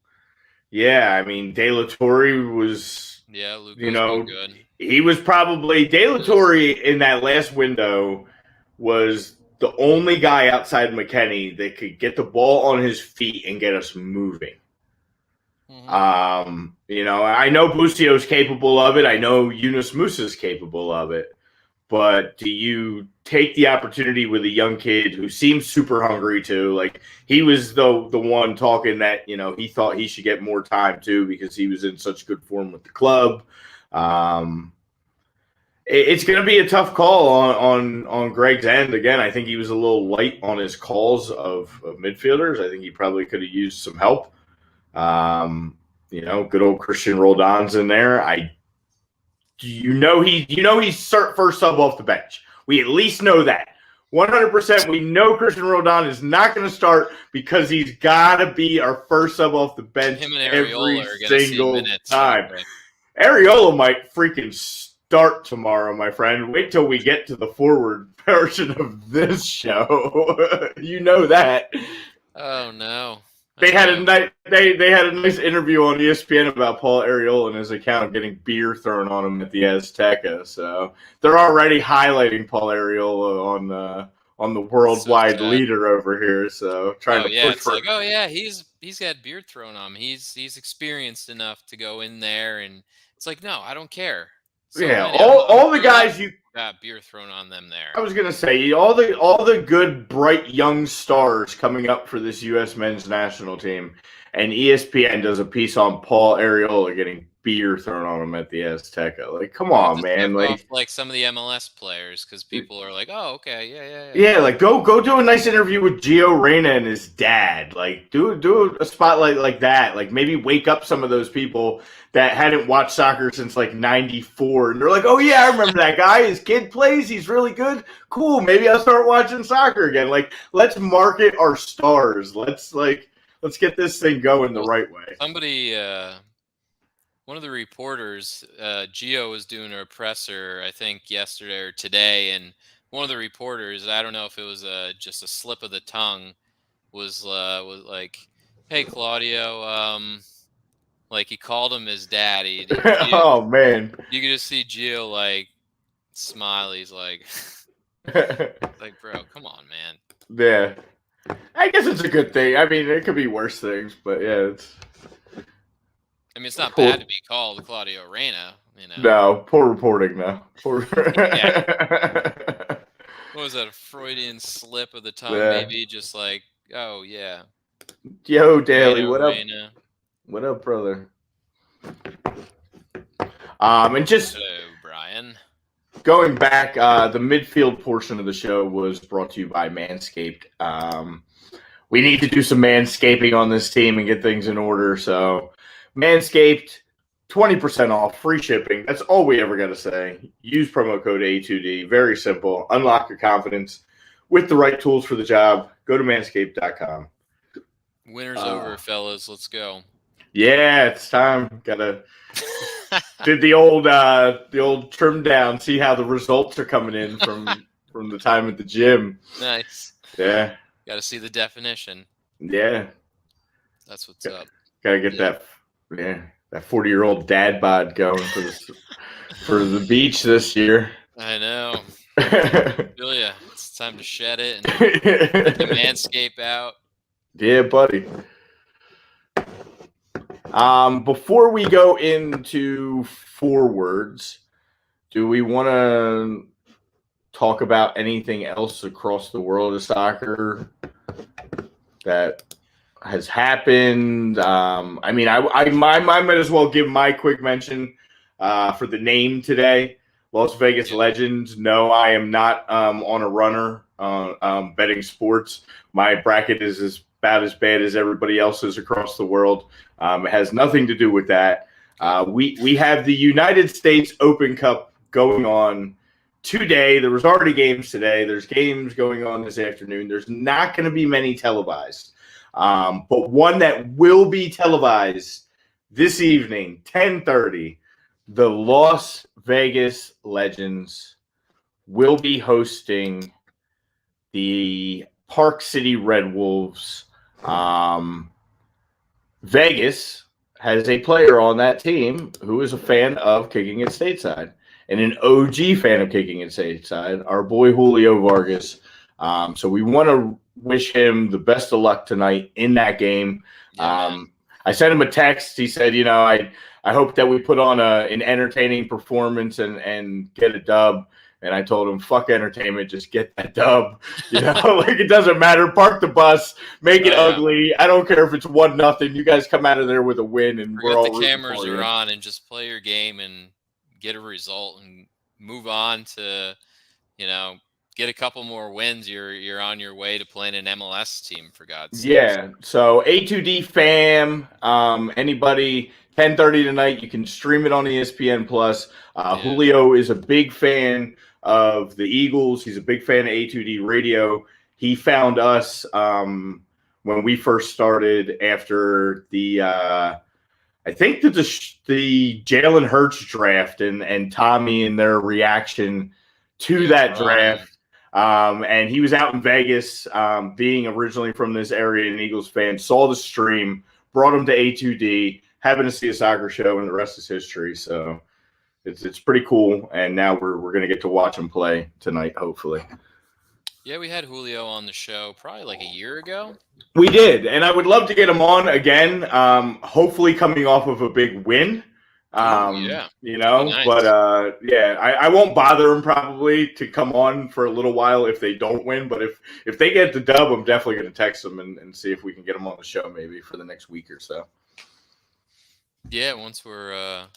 Yeah, De La Torre was. Yeah, Luka's good. He was probably De La Torre in that last window was the only guy outside McKennie that could get the ball on his feet and get us moving. Mm-hmm. I know Busio's capable of it. I know Yunus Musa's capable of it. But do you take the opportunity with a young kid who seems super hungry too? Like he was the one talking that, he thought he should get more time too because he was in such good form with the club. It's going to be a tough call on Greg's end. Again, I think he was a little light on his calls of midfielders. I think he probably could have used some help. Good old Christian Roldan's in there. He's first sub off the bench. We at least know that. 100%. We know Christian Roldan is not going to start because he's got to be our first sub off the bench every single time. Areola might freaking start tomorrow, my friend. Wait till we get to the forward version of this show. You know that. Oh, no. They had a nice interview on ESPN about Paul Areola and his account getting beer thrown on him at the Azteca. So they're already highlighting Paul Areola on the worldwide leader over here. So trying to push for. He's got beer thrown on him. He's experienced enough to go in there, and it's like, no, I don't care. So all the guys you got beer thrown on them there. I was gonna say all the good, bright young stars coming up for this U.S. men's national team, and ESPN does a piece on Paul Areola getting beer thrown on him at the Azteca. Like, come on, man! Like some of the MLS players, because people are like, oh, okay, yeah. Yeah, like go do a nice interview with Gio Reyna and his dad. Like, do a spotlight like that. Like, maybe wake up some of those people that hadn't watched soccer since like '94, and they're like, "Oh yeah, I remember that guy. His kid plays. He's really good. Cool. Maybe I'll start watching soccer again." Like, let's market our stars. Let's get this thing going the right way. Somebody, one of the reporters, Gio was doing a presser, I think yesterday or today, and one of the reporters, I don't know if it was just a slip of the tongue, was like, "Hey Claudio." Like he called him his daddy. Oh man! You could just see Gio like smile. He's like, like, bro, come on, man. Yeah, I guess it's a good thing. It could be worse things, but yeah, it's not bad to be called Claudio Reyna. No, poor reporting though. Poor. Yeah. What was that? A Freudian slip of the tongue? Yeah. Maybe just like, oh yeah. Yo, Daly, what up? Reyna. What up, brother? And just hello, Brian. Going back, the midfield portion of the show was brought to you by Manscaped. We need to do some manscaping on this team and get things in order. So, Manscaped, 20% off, free shipping. That's all we ever got to say. Use promo code A2D. Very simple. Unlock your confidence with the right tools for the job. Go to manscaped.com. Winter's over, fellas. Let's go. Yeah, it's time. Gotta Did the old trim down, see how the results are coming in from the time at the gym. Nice. Yeah. Got to see the definition. Yeah. That's what's up. Gotta get that 40-year-old dad bod going for the beach this year. I know. Feel ya. It's time to shed it and get the manscape out. Yeah, buddy. Before we go into forwards, do we want to talk about anything else across the world of soccer that has happened? I mean, I might as well give my quick mention for the name today. Las Vegas Legends. No, I am not on a runner betting sports. My bracket is about as bad as everybody else's across the world. It has nothing to do with that. We have the United States Open Cup going on today. There was already games today. There's games going on this afternoon. There's not going to be many televised. But one that will be televised this evening, 10:30, the Las Vegas Legends will be hosting the Park City Red Wolves. Vegas has a player on that team who is a fan of Kicking It Stateside and an OG fan of Kicking It Stateside, our boy Julio Vargas. So we want to wish him the best of luck tonight in that game. I sent him a text. He said, I hope that we put on an entertaining performance and get a dub. And I told him, fuck entertainment, just get that dub. Like it doesn't matter. Park the bus, make it ugly. I don't care if it's 1-0. You guys come out of there with a win, and forget we're all the cameras are on, and just play your game and get a result and move on to, get a couple more wins. You're on your way to playing an MLS team, for God's sake. Yeah. So A2D fam, anybody. 10:30 tonight. You can stream it on ESPN Plus. Julio is a big fan of the Eagles. He's a big fan of A2D Radio. He found us when we first started after the I think that the Jalen Hurts draft and Tommy and their reaction to that draft. And he was out in Vegas, being originally from this area, an Eagles fan, saw the stream, brought him to A2D. Having to see a soccer show, and the rest is history. So it's pretty cool. And now we're going to get to watch him play tonight, hopefully. Yeah, we had Julio on the show probably like a year ago. We did, and I would love to get him on again. Hopefully, coming off of a big win. Nice. But I won't bother him probably to come on for a little while if they don't win. But if they get the dub, I'm definitely going to text them and see if we can get him on the show maybe for the next week or so. Yeah, once we're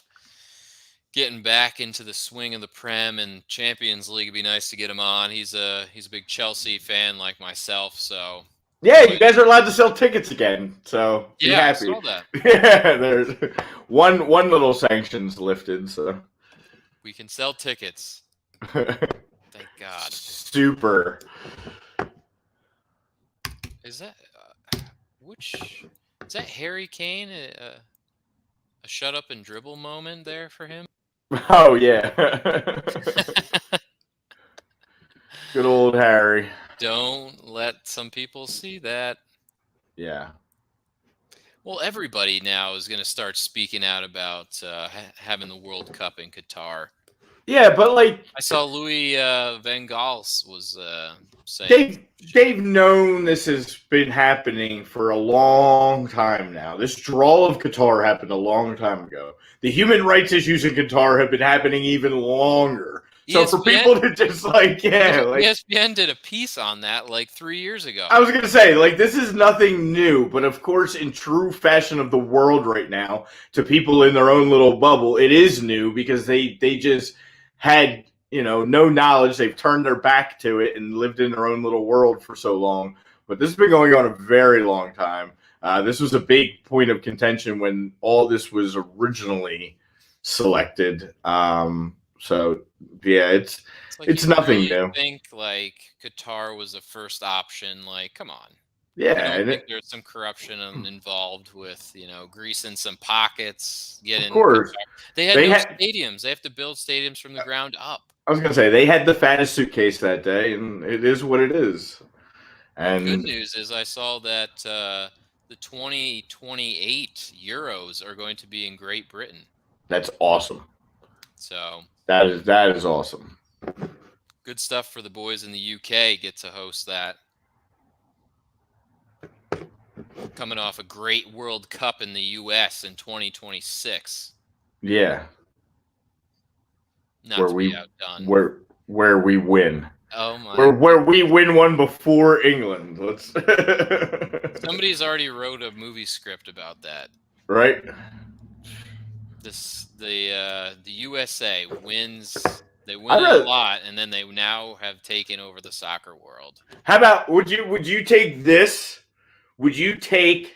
getting back into the swing of the Prem and Champions League, it'd be nice to get him on. He's a big Chelsea fan like myself, so yeah, you guys are allowed to sell tickets again. So be happy. I saw that. Yeah, there's one little sanctions lifted, so we can sell tickets. Thank God. Super. Is that is that Harry Kane? A shut up and dribble moment there for him? Oh, yeah. Good old Harry. Don't let some people see that. Yeah. Well, everybody now is going to start speaking out about having the World Cup in Qatar. Yeah, but I saw Louis Van Gaal was saying they've known this has been happening for a long time now. This draw of Qatar happened a long time ago. The human rights issues in Qatar have been happening even longer. So ESPN, for people to just ESPN did a piece on that 3 years ago. I was going to say, this is nothing new, but of course, in true fashion of the world right now, to people in their own little bubble, it is new because they just had, no knowledge. They've turned their back to it and lived in their own little world for so long. But this has been going on a very long time. This was a big point of contention when all this was originally selected. So yeah, it's nothing new. I think Qatar was the first option. Come on, Yeah, I don't and think there's some corruption involved with, greasing some pockets, getting. of course They had they no had. stadiums. They have to build stadiums from the ground up. I was gonna say they had the fattest suitcase that day, and it is what it is. Good And news is I saw that the 2028 Euros are going to be in Great Britain. that's awesome. So That is awesome. good stuff for the boys in the UK. Get to host that. Coming off a great World Cup in the US in 2026. Yeah, Not where to we be outdone. where we win. Oh my! Where we win one before England. Let's. Somebody's already wrote a movie script about that. Right. The USA wins. They win a lot, and then they now have taken over the soccer world. How about would you take this? Would you take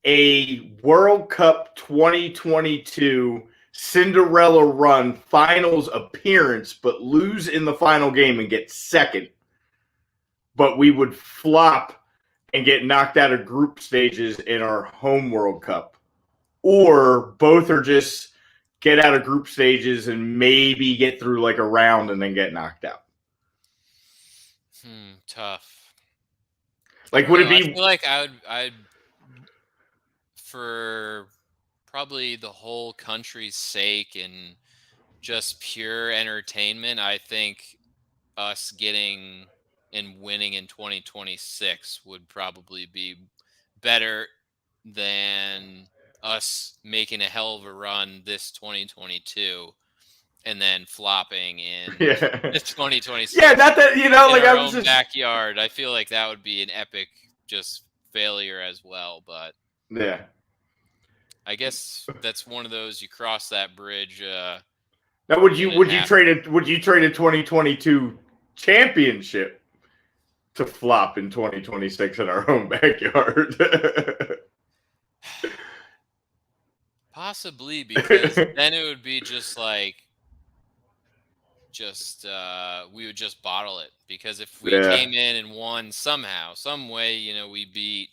a World Cup 2022 Cinderella run finals appearance, but lose in the final game and get second, but we would flop and get knocked out of group stages in our home World Cup? Or both are just get out of group stages and maybe get through like a round and then get knocked out? Tough. Like, would it be? I feel like I'd for probably the whole country's sake and just pure entertainment, I think us getting and winning in 2026 would probably be better than us making a hell of a run this 2022 and then flopping in 2026. Yeah, not that in our own backyard. I feel like that would be an epic just failure as well. But yeah, I guess that's one of those, you cross that bridge. Now, would you trade a 2022 championship to flop in 2026 in our own backyard? Possibly, because then it would be just like, we would just bottle it. Because if we came in and won somehow, some way, we beat,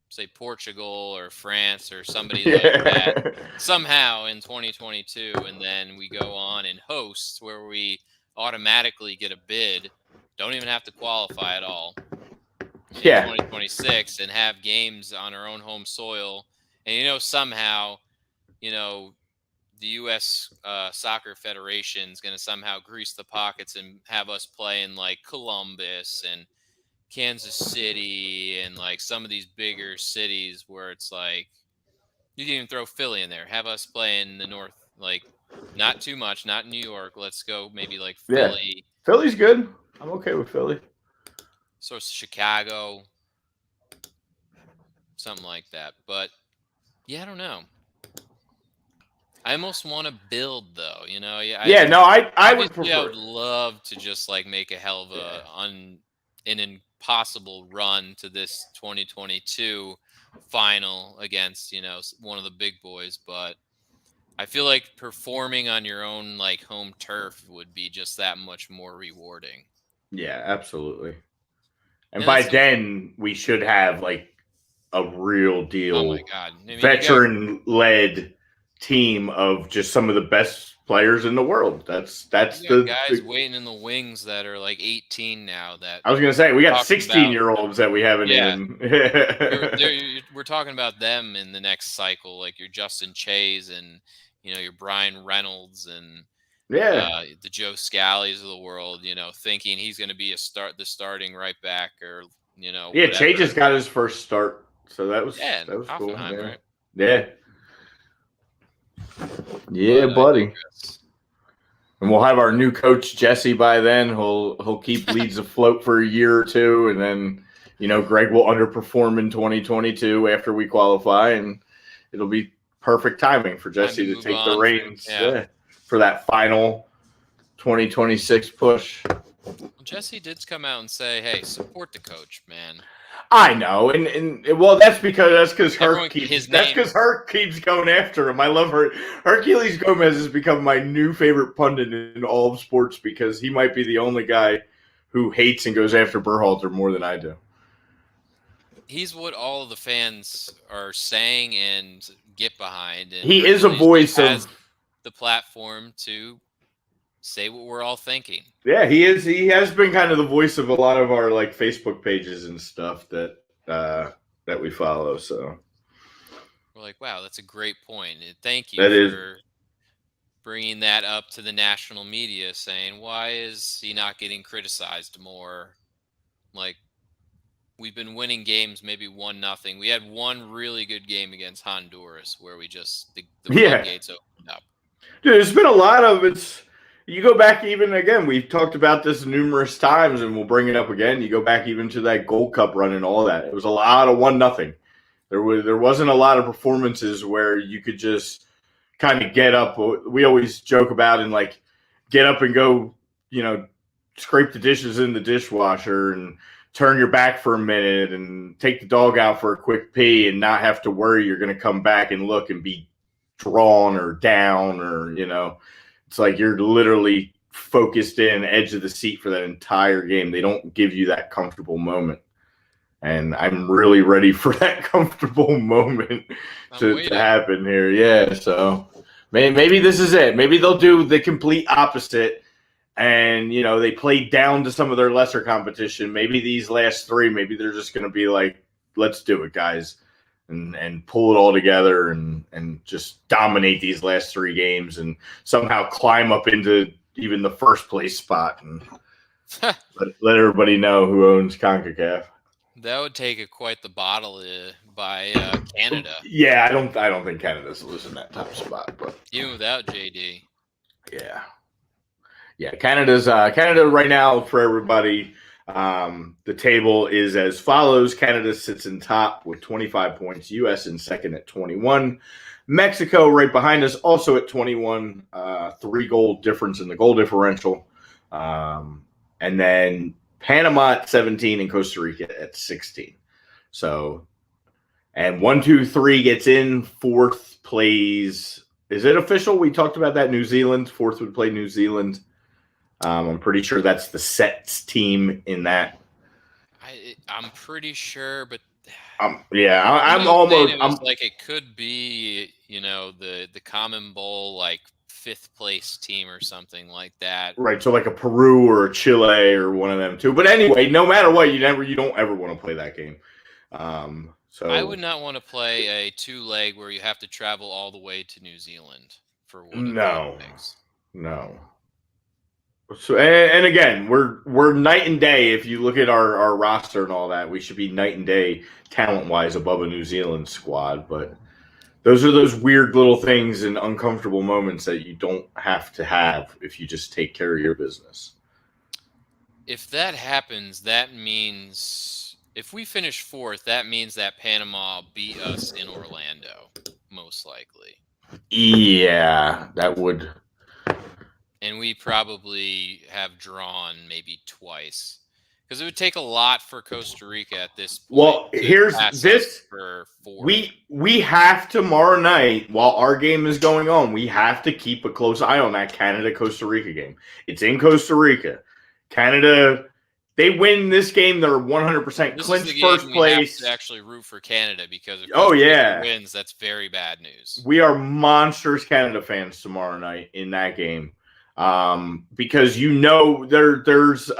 say, Portugal or France or somebody like that somehow in 2022, and then we go on and host where we automatically get a bid, don't even have to qualify at all in 2026, and have games on our own home soil. And, somehow, the U.S. Soccer Federation is going to somehow grease the pockets and have us play in like Columbus and Kansas City and like some of these bigger cities where it's like, you can even throw Philly in there. Have us play in the north, like not too much, not New York. Let's go maybe like Philly. Yeah. Philly's good. I'm okay with Philly. So Chicago, something like that. But yeah, I don't know. I almost want to build though, I would prefer. I would love to just like make a hell of an impossible run to this 2022 final against, one of the big boys. But I feel like performing on your own like home turf would be just that much more rewarding. Yeah, absolutely. And by then we should have like a real deal, oh my God, veteran-led team of just some of the best players in the world. That's the guys waiting in the wings that are like 18 now. That I was gonna say, we got 16-year-olds that we haven't even. We're talking about them in the next cycle, like your Justin Chase and your Brian Reynolds and the Joe Scallies of the world. Thinking he's going to be the starting right back, or Chase just got his first start, so that was cool. Right? Yeah. Yeah, buddy. And we'll have our new coach Jesse by then. He'll keep Leeds afloat for a year or two, and then Greg will underperform in 2022 after we qualify, and it'll be perfect timing for Jesse to take the reins for that final 2026 push. Jesse did come out and say, "Hey, support the coach, man." I know, and well, that's because Herc keeps going after him. I love her. Hercules Gomez has become my new favorite pundit in all of sports because he might be the only guy who hates and goes after Berhalter more than I do. he's what all of the fans are saying and get behind. And he is a Brendon voice has of the platform to say what we're all thinking. Yeah, he is. He has been kind of the voice of a lot of our like Facebook pages and stuff that we follow. So We're like, wow, that's a great point. And thank you that is for bringing that up to the national media, saying, why is he not getting criticized more? Like, we've been winning games, maybe 1-0. We had one really good game against Honduras where we just the floodgates opened up. Dude, there's been a lot of it's. You go back even again. We've talked about this numerous times, and we'll bring it up again. You go back even to that Gold Cup run and all that. It was a lot of 1-0. There wasn't a lot of performances where you could just kind of get up. We always joke about and like get up and go, scrape the dishes in the dishwasher and turn your back for a minute and take the dog out for a quick pee and not have to worry you're going to come back and look and be drawn or down or, it's like you're literally focused in, edge of the seat for that entire game. They don't give you that comfortable moment. And I'm really ready for that comfortable moment to happen here. Yeah, so maybe this is it. Maybe they'll do the complete opposite and, they play down to some of their lesser competition. Maybe these last three, maybe they're just going to be like, let's do it, guys. And pull it all together and just dominate these last three games and somehow climb up into even the first place spot and let everybody know who owns CONCACAF. That would take quite the bottle by Canada. Yeah, I don't think Canada's losing that top spot, but even without JD. Yeah, Canada right now for everybody. The table is as follows. Canada sits in top with 25 points. U.S. in second at 21. Mexico right behind us also at 21. 3-goal difference in the goal differential. And then Panama at 17 and Costa Rica at 16. So, and 1, 2, 3 gets in. Fourth plays. Is it official? We talked about that. New Zealand. Fourth would play New Zealand. I'm pretty sure that's the sets team in that. I'm pretty sure, but I'm almost. Like it could be, the Common Bowl like 5th place team or something like that. Right, so like a Peru or a Chile or one of them too. But anyway, no matter what, you don't ever want to play that game. So I would not want to play a 2-leg where you have to travel all the way to New Zealand for one of the Olympics. No. So and again, we're night and day. If you look at our roster and all that, we should be night and day talent wise above a New Zealand squad. But those are those weird little things and uncomfortable moments that you don't have to have if you just take care of your business. If that happens, that means if we finish 4th, that means that Panama beat us in Orlando, most likely. Yeah, that would. And we probably have drawn maybe twice. Because it would take a lot for Costa Rica at this point. Well, here's this. For 4. We have tomorrow night, while our game is going on, we have to keep a close eye on that Canada-Costa Rica game. It's in Costa Rica. Canada, they win this game, they're 100% clinched first place. We have to actually root for Canada because if Rica wins, that's very bad news. We are monsters Canada fans tomorrow night in that game. Because there's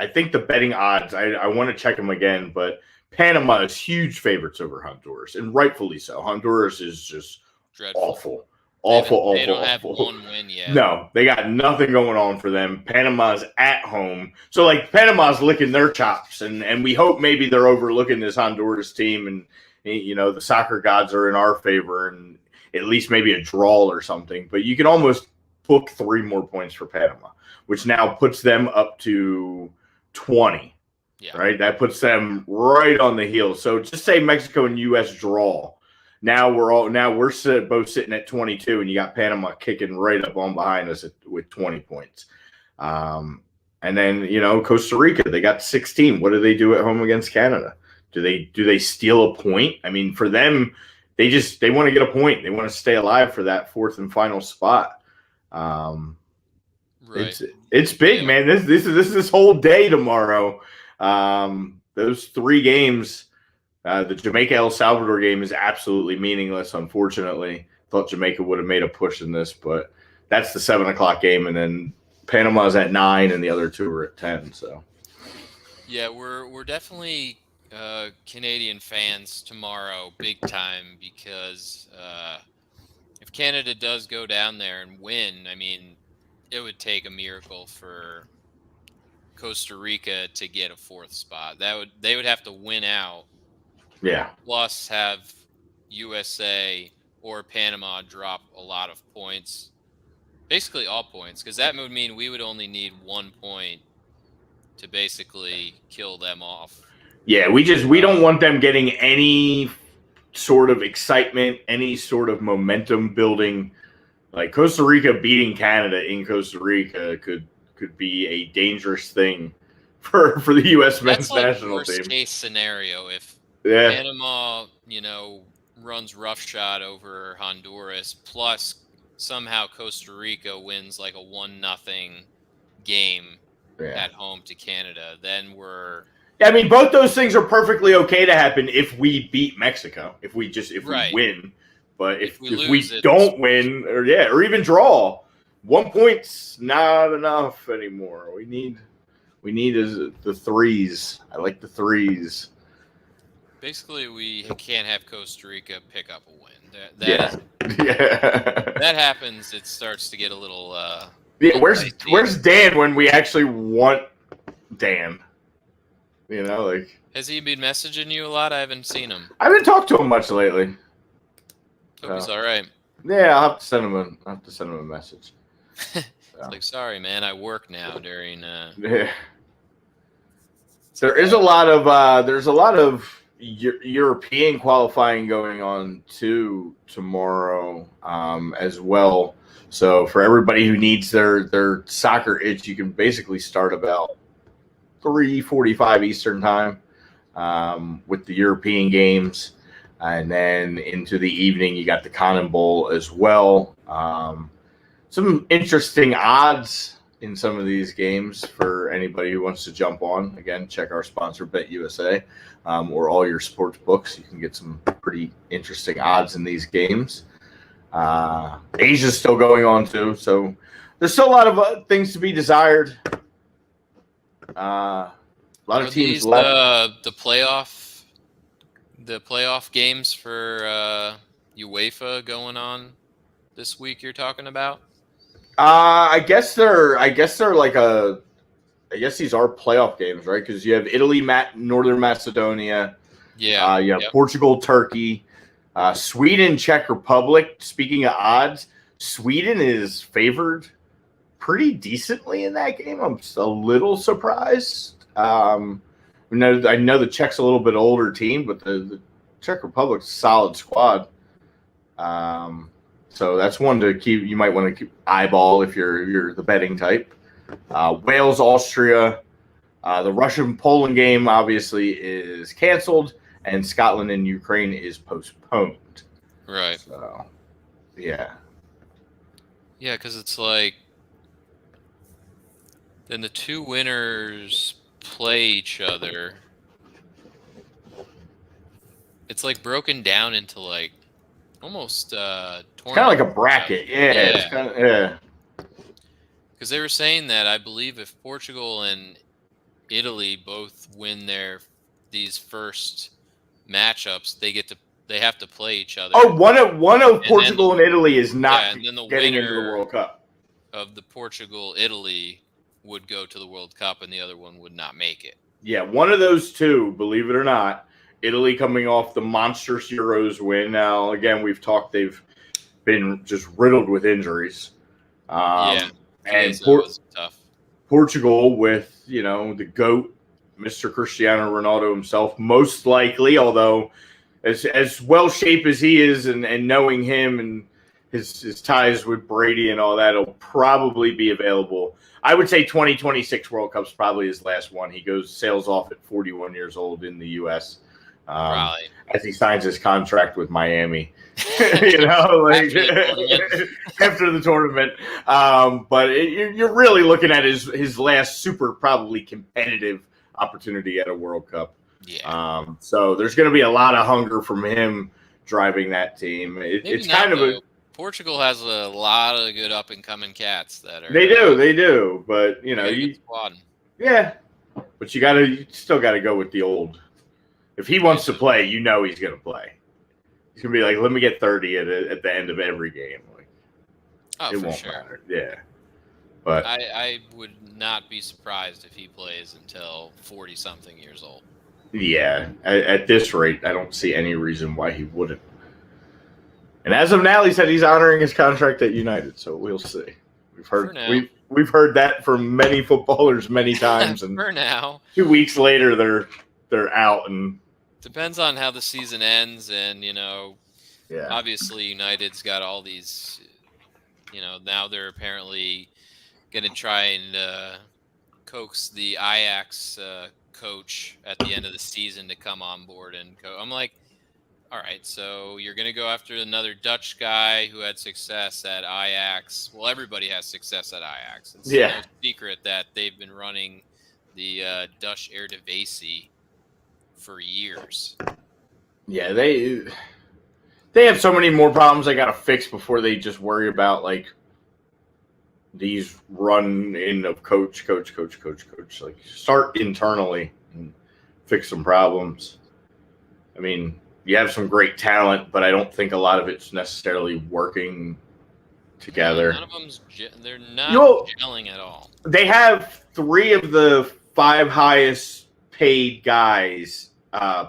I think the betting odds, I want to check them again, but Panama is huge favorites over Honduras, and rightfully so. Honduras is just dreadful. Awful. They don't have one win yet. No, they got nothing going on for them. Panama's at home. So, like, Panama's licking their chops, and we hope maybe they're overlooking this Honduras team, and, the soccer gods are in our favor, and at least maybe a draw or something. But you can almost book 3 more points for Panama, which now puts them up to 20. Yeah. Right? That puts them right on the heels. So just say Mexico and U.S. draw. Now we're both sitting at 22, and you got Panama kicking right up on behind us with 20 points. And then, Costa Rica, they got 16. What do they do at home against Canada? Do they steal a point? I mean, for them, they want to get a point. They want to stay alive for that 4th and final spot. Right. It's big, man. This is this whole day tomorrow. The those 3 games, the Jamaica-El Salvador game is absolutely meaningless, unfortunately. Thought Jamaica would have made a push in this, but that's the 7 o'clock game, and then Panama's at 9, and the other 2 are at 10. So, yeah, we're definitely Canadian fans tomorrow, big time, because if Canada does go down there and win, I mean, it would take a miracle for Costa Rica to get a 4th spot. They would have to win out. yeah. Plus have USA or Panama drop a lot of points. Basically all points, because that would mean we would only need 1 point to basically kill them off. Yeah, we don't want them getting any sort of excitement, any sort of momentum building. Like Costa Rica beating Canada in Costa Rica could be a dangerous thing for the U.S. men's That's like national worst team. case scenario if Yeah, Panama, runs roughshod over Honduras, plus somehow Costa Rica wins like a 1-0 game at home to Canada, then we're. I mean, both those things are perfectly okay to happen if we beat Mexico. If we win, but if we don't win, or even draw, 1 point's not enough anymore. We need the 3s. I like the 3s. Basically, we can't have Costa Rica pick up a win. That happens. It starts to get a little. Where's Dan when we actually want Dan? Has he been messaging you a lot? I haven't seen him. I haven't talked to him much lately. Hope he's all right. Yeah, I'll have to send him a message. Like, sorry, man, I work now during. Yeah. There's a lot of European qualifying going on too tomorrow as well. So for everybody who needs their soccer itch, you can basically start about 3:45 Eastern time with the European games, and then into the evening you got the Conan Bowl as well. Some interesting odds in some of these games for anybody who wants to jump on. Again, check our sponsor BetUSA or all your sports books. You can get some pretty interesting odds in these games. Asia's still going on too, so there's still a lot of things to be desired. A lot of teams left. The playoff games for UEFA going on this week. You're talking about? I guess they're like I guess these are playoff games, right? Because you have Italy, Northern Macedonia. Yeah. You have Portugal, Turkey, Sweden, Czech Republic. Speaking of odds, Sweden is favored pretty decently in that game. I'm just a little surprised. I know the Czech's a little bit older team, but the Czech Republic's a solid squad. So that's one to keep. You might want to keep eyeball if you're the betting type. Wales, Austria, the Russian-Poland game obviously is canceled, and Scotland and Ukraine is postponed. Right. So, yeah. Yeah, because it's like then the 2 winners play each other. It's like broken down into like almost tournament. Kind of like a bracket. Yeah. Because they were saying that I believe if Portugal and Italy both win these first matchups, they have to play each other. Oh, one of Portugal and Italy is not and then the getting winner into the World Cup. Of the Portugal-Italy would go to the World Cup, and the other one would not make it. Yeah, one of those two, believe it or not. Italy coming off the monstrous Euros win. Now, again, we've talked they've been just riddled with injuries. And tough. Portugal with, the GOAT, Mr. Cristiano Ronaldo himself, most likely, although as well shaped as he is and knowing him and his ties with Brady and all that, will probably be available. I would say 2026 World Cup's probably his last one. He sails off at 41 years old in the U.S. As he signs his contract with Miami, after the tournament. But you're really looking at his last super probably competitive opportunity at a World Cup. Yeah. So there's going to be a lot of hunger from him driving that team. It's not, kind of though. Portugal has a lot of good up and coming cats that are. They do. But yeah. But you still got to go with the old. If he wants to play, he's going to play. He's going to be like, let me get 30 at the end of every game. Like, it won't matter. Yeah. But I would not be surprised if he plays until 40-something years old. Yeah. At this rate, I don't see any reason why he wouldn't. And as of now, he said he's honoring his contract at United, so we'll see. We've heard that from many footballers many times, and for now, 2 weeks later they're out. And depends on how the season ends, and obviously United's got all these. Now they're apparently going to try and coax the Ajax coach at the end of the season to come on board and go. I'm like, all right, so you're going to go after another Dutch guy who had success at Ajax. Well, everybody has success at Ajax. It's no secret that they've been running the Dutch Eredivisie for years. Yeah, they have so many more problems they got to fix before they just worry about like these run in of coach. Like start internally and fix some problems. I mean, you have some great talent, but I don't think a lot of it's necessarily working together. None of them's they're not gelling at all. They have 3 of the 5 highest paid guys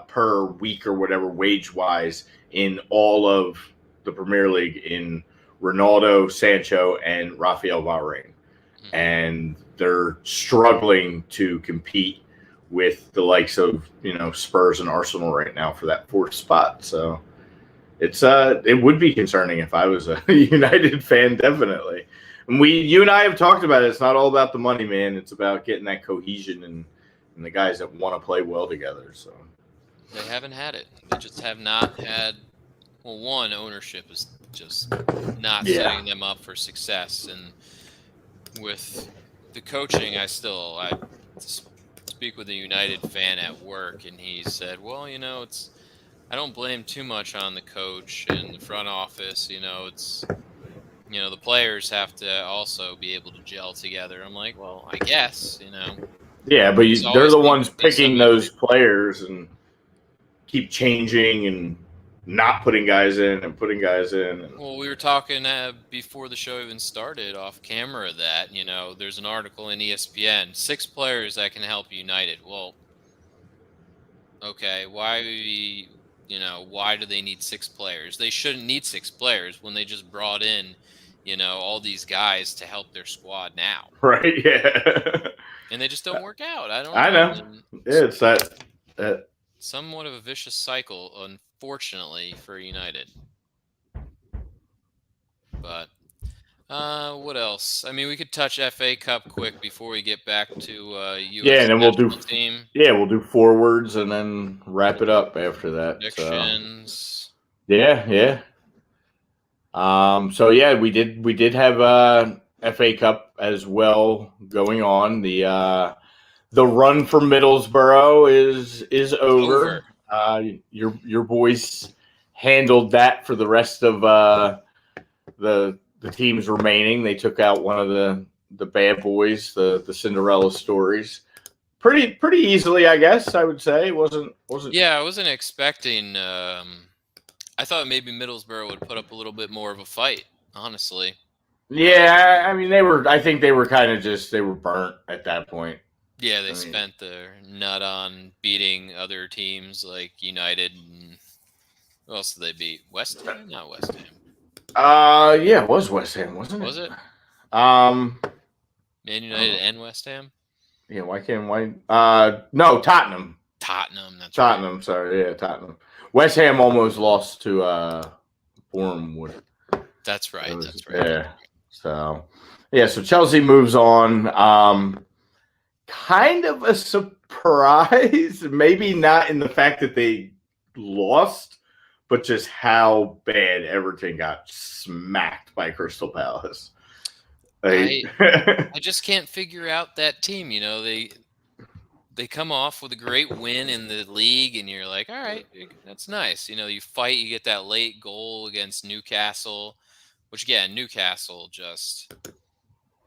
per week or whatever wage-wise in all of the Premier League in Ronaldo, Sancho, and Rafael Varane. Mm-hmm. And they're struggling to compete with the likes of, Spurs and Arsenal right now for that 4th spot. So it would be concerning if I was a United fan, definitely. And you and I have talked about it. It's not all about the money, man. It's about getting that cohesion and the guys that want to play well together. So they haven't had it. They just have not had. Well, one, ownership is just not setting them up for success, and with the coaching, I speak with a United fan at work, and he said, "Well, it's I don't blame too much on the coach and the front office. It's the players have to also be able to gel together." I'm like, "Well, I guess Yeah, but they're the ones picking those players and keep changing and not putting guys in and putting guys in. Well, we were talking before the show even started off camera that, there's an article in ESPN, 6 players that can help United. Well, okay, why do they need 6 players? They shouldn't need 6 players when they just brought in, all these guys to help their squad now. Right, yeah. And they just don't work out. I know. Yeah, it's that somewhat of a vicious cycle, unfortunately, for United. But what else? I mean, we could touch FA Cup quick before we get back to US and then we'll do team. Yeah, we'll do forwards and then wrap it up after that. Predictions. So. Yeah. We did have FA Cup as well going on. The run for Middlesbrough is over. Your boys handled that for the rest of the teams remaining. They took out one of the bad boys, the Cinderella stories, pretty easily, I guess. I would say it wasn't. Yeah, I wasn't expecting. I thought maybe Middlesbrough would put up a little bit more of a fight, honestly. Yeah, I mean I think they were kind of they were burnt at that point. Yeah, they spent their nut on beating other teams like United. And who else did they beat? West Ham? Not West Ham. Yeah, it was West Ham, wasn't it? Was it? Man United and West Ham? Yeah, no, Tottenham. Tottenham, that's Tottenham, right. Sorry, yeah, Tottenham. West Ham almost lost to Bournemouth. That's right, Yeah. So Chelsea moves on. Kind of a surprise, maybe not in the fact that they lost, but just how bad Everton got smacked by Crystal Palace. I just can't figure out that team. they come off with a great win in the league, and you're like, all right, that's nice. You know, you fight, you get that late goal against Newcastle, which again, Newcastle just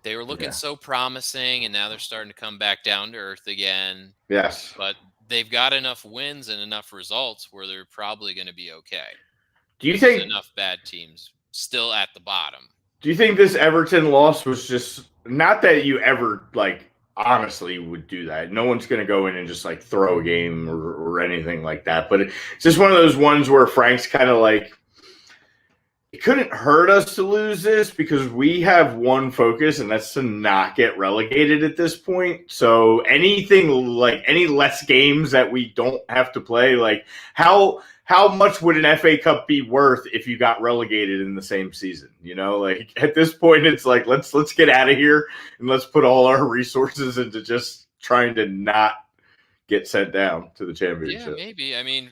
they were looking so promising, and now they're starting to come back down to earth again. Yes. But they've got enough wins and enough results where they're probably going to be okay. Do you think enough bad teams still at the bottom? Do you think this Everton loss was just not that you ever like honestly would do that? No one's going to go in and just like throw a game or anything like that. But it's just one of those ones where Frank's kind of like, it couldn't hurt us to lose this because we have one focus, and that's to not get relegated at this point. So anything like any less games that we don't have to play, like how much would an FA Cup be worth if you got relegated in the same season? You know, like at this point, it's like let's get out of here and let's put all our resources into just trying to not get sent down to the championship. Yeah, maybe. I mean,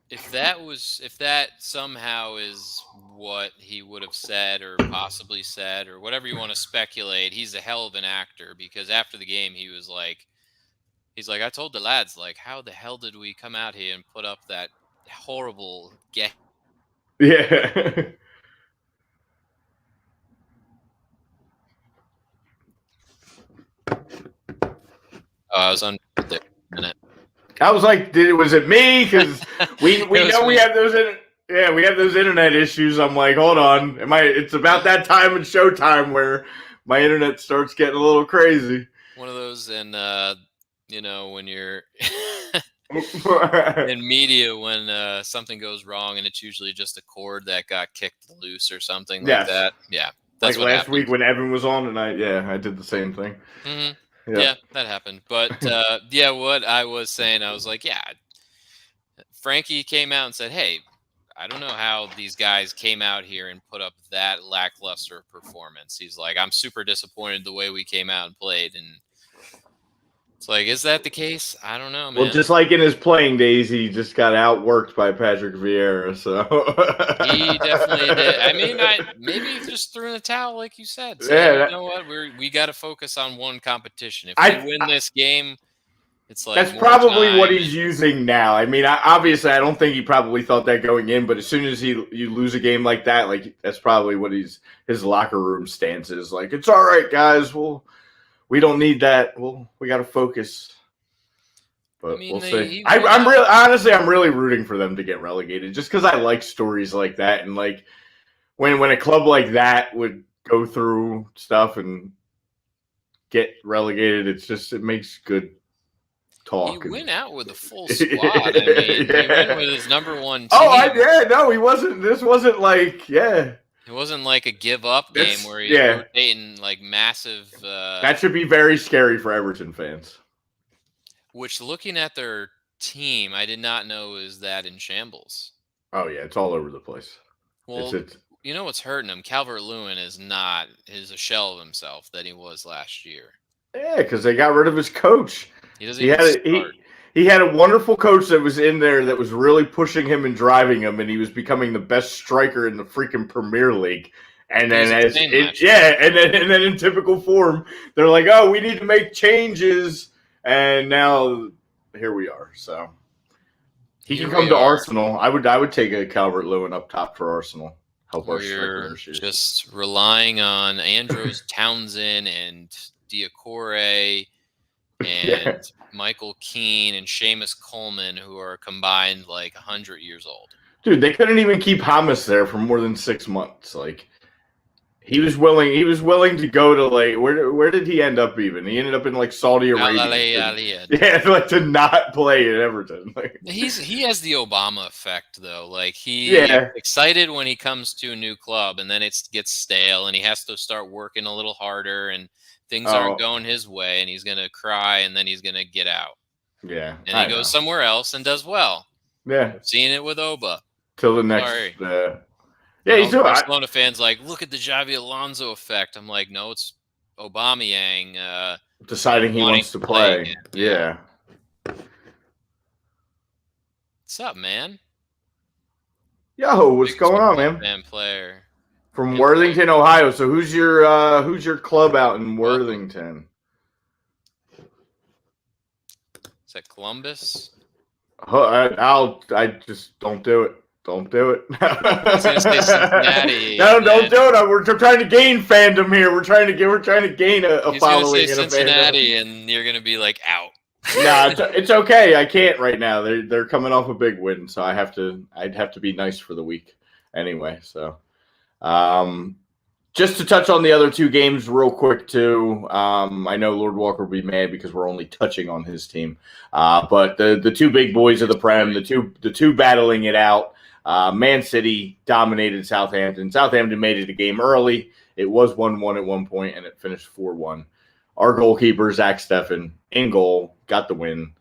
if that somehow is what he would have said or possibly said or whatever you want to speculate, he's a hell of an actor, because after the game he was like, I told the lads, like, how the hell did we come out here and put up that horrible game? Yeah. I was on there a minute. I was like, was it me? Because we know we have those we have those internet issues. I'm like, hold on, it's about that time in showtime where my internet starts getting a little crazy. One of those, and you know, when you're in media, when something goes wrong, and it's usually just a cord that got kicked loose or something like that. Yeah, that's like last week when Evan was on, and I did the same thing. Mm-hmm. Yeah, that happened. But what I was saying, I was like, Frankie came out and said, hey, I don't know how these guys came out here and put up that lackluster performance. He's like, I'm super disappointed the way we came out and played. And it's like, is that the case? I don't know, man. Well, just like in his playing days, he just got outworked by Patrick Vieira. So he definitely did. I mean, maybe he just threw in the towel, like you said. So, you know what? We got to focus on one competition. If we win this game, it's like that's probably what he's using now. I mean, obviously, I don't think he probably thought that going in. But as soon as you lose a game like that, like that's probably what his locker room stance is. Like, it's all right, guys. We don't need that. We got to focus. But we'll see. I'm really rooting for them to get relegated, just because I like stories like that, and like when a club like that would go through stuff and get relegated, it makes good talk. He went out with a full squad. I mean, he went with his number one team. No, he wasn't. This wasn't like It wasn't like a give-up game where he's rotating like massive. That should be very scary for Everton fans. Which, looking at their team, I did not know is that in shambles. Oh, yeah, it's all over the place. Well, you know what's hurting him? Calvert-Lewin is a shell of himself that he was last year. Yeah, because they got rid of his coach. He doesn't even start. He had a wonderful coach that was in there that was really pushing him and driving him, and he was becoming the best striker in the freaking Premier League. And then and then in typical form, they're like, "Oh, we need to make changes," and now here we are. So he can come to Arsenal. I would take a Calvert-Lewin up top for Arsenal. Help our striker. Just relying on Andros Townsend and Diacore and Michael Keane and Seamus Coleman, who are combined like 100 years old. Dude, they couldn't even keep Hamas there for more than 6 months. Like he was willing to go to like where did he end up even? He ended up in like Saudi Arabia. Like to not play at Everton. Like, he has the Obama effect though. Like he excited when he comes to a new club, and then it gets stale, and he has to start working a little harder, and things aren't going his way, and he's gonna cry, and then he's gonna get out. Yeah, and he goes somewhere else and does well. Yeah, seeing it with Oba. Till the next. He's doing. Barcelona fans like, look at the Xavi Alonso effect. I'm like, no, it's Aubameyang deciding he wants to play. Yeah. What's up, man? Yo, what's going on, man? Fan player from Worthington, Ohio. So who's your club out in Worthington? Is that Columbus? I just don't do it. Don't do it. I was gonna say Cincinnati. No, don't do it. We're trying to gain fandom here. We're trying to gain a following and a Cincinnati, and you're gonna be like out. Nah, it's okay. I can't right now. They're coming off a big win, so I'd have to be nice for the week anyway. So, just to touch on the other two games real quick too. I know Lord Walker will be mad because we're only touching on his team, but the two big boys of the Prem, the two battling it out. Man City dominated Southampton. Southampton made it a game early. It was 1-1 at one point, and it finished 4-1. Our goalkeeper, Zach Steffen, in goal, got the win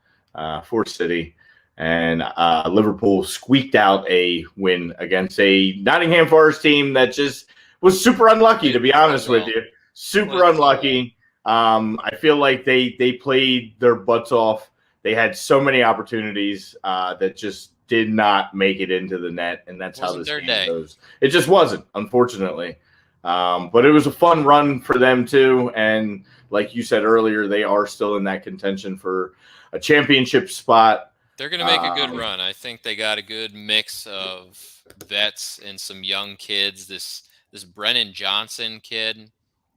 for City. And Liverpool squeaked out a win against a Nottingham Forest team that just was super unlucky, to be honest with you. Super unlucky. I feel like they played their butts off. They had so many opportunities that just did not make it into the net, and that's how this game goes. It just wasn't, unfortunately. But it was a fun run for them too, and like you said earlier, they are still in that contention for a championship spot. They're going to make a good run. I think they got a good mix of vets and some young kids. This Brennan Johnson kid,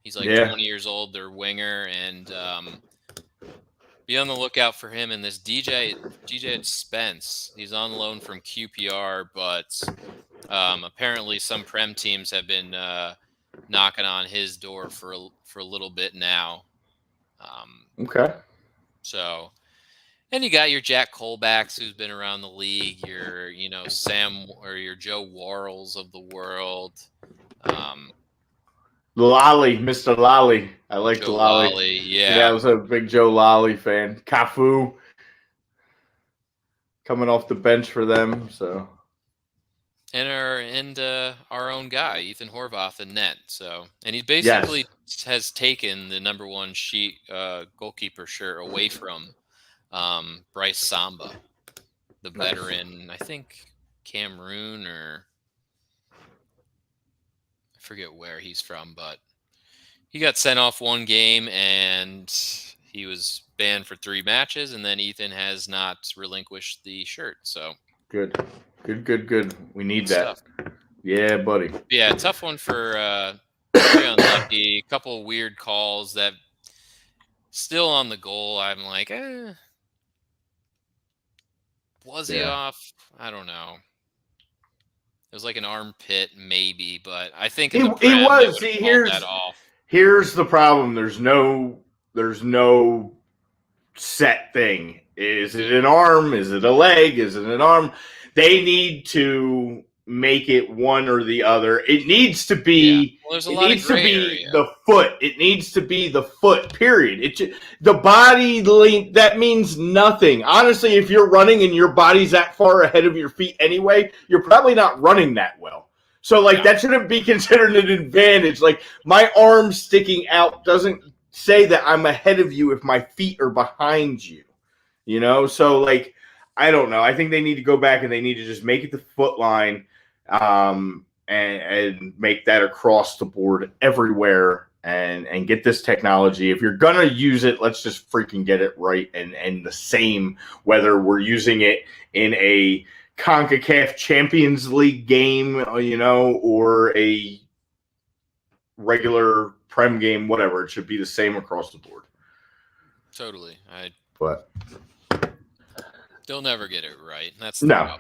he's like 20 years old. They're winger, and be on the lookout for him. And this DJ Spence, he's on loan from QPR, but apparently some Prem teams have been knocking on his door for a little bit now. Okay. So, and you got your Jack Colbacks, who's been around the league. Your Sam or your Joe Worrells of the world. Lally, Mr. Lally. I like Joe Lally. Yeah, I was a big Joe Lally fan. Cafu coming off the bench for them. So, and our own guy, Ethan Horvath, in net. So, and he basically has taken the number one goalkeeper shirt away from Bryce Samba, the veteran. I think Cameroon, or I forget where he's from, but he got sent off one game and he was banned for 3 matches, and then Ethan has not relinquished the shirt. So good. We need that. Stuff. Yeah, buddy. Yeah, tough one for very unlucky. A couple of weird calls that still on the goal. I'm like, was he off? I don't know. It was like an armpit, maybe, but I think it was. See, here's the problem. There's no set thing. Is it an arm? Is it a leg? Is it an arm? They need to make it one or the other. It needs to be. Well, there's a lot of gray area. The foot. It needs to be the foot. Period. The body length, that means nothing. Honestly, if you're running and your body's that far ahead of your feet anyway, you're probably not running that well. So, that shouldn't be considered an advantage. Like, my arm sticking out doesn't say that I'm ahead of you if my feet are behind you. So, I don't know. I think they need to go back and they need to just make it the foot line and make that across the board everywhere and get this technology. If you're going to use it, let's just freaking get it right and the same, whether we're using it in a CONCACAF Champions League game, or a regular Prem game, whatever. It should be the same across the board. Totally. But they'll never get it right. That's the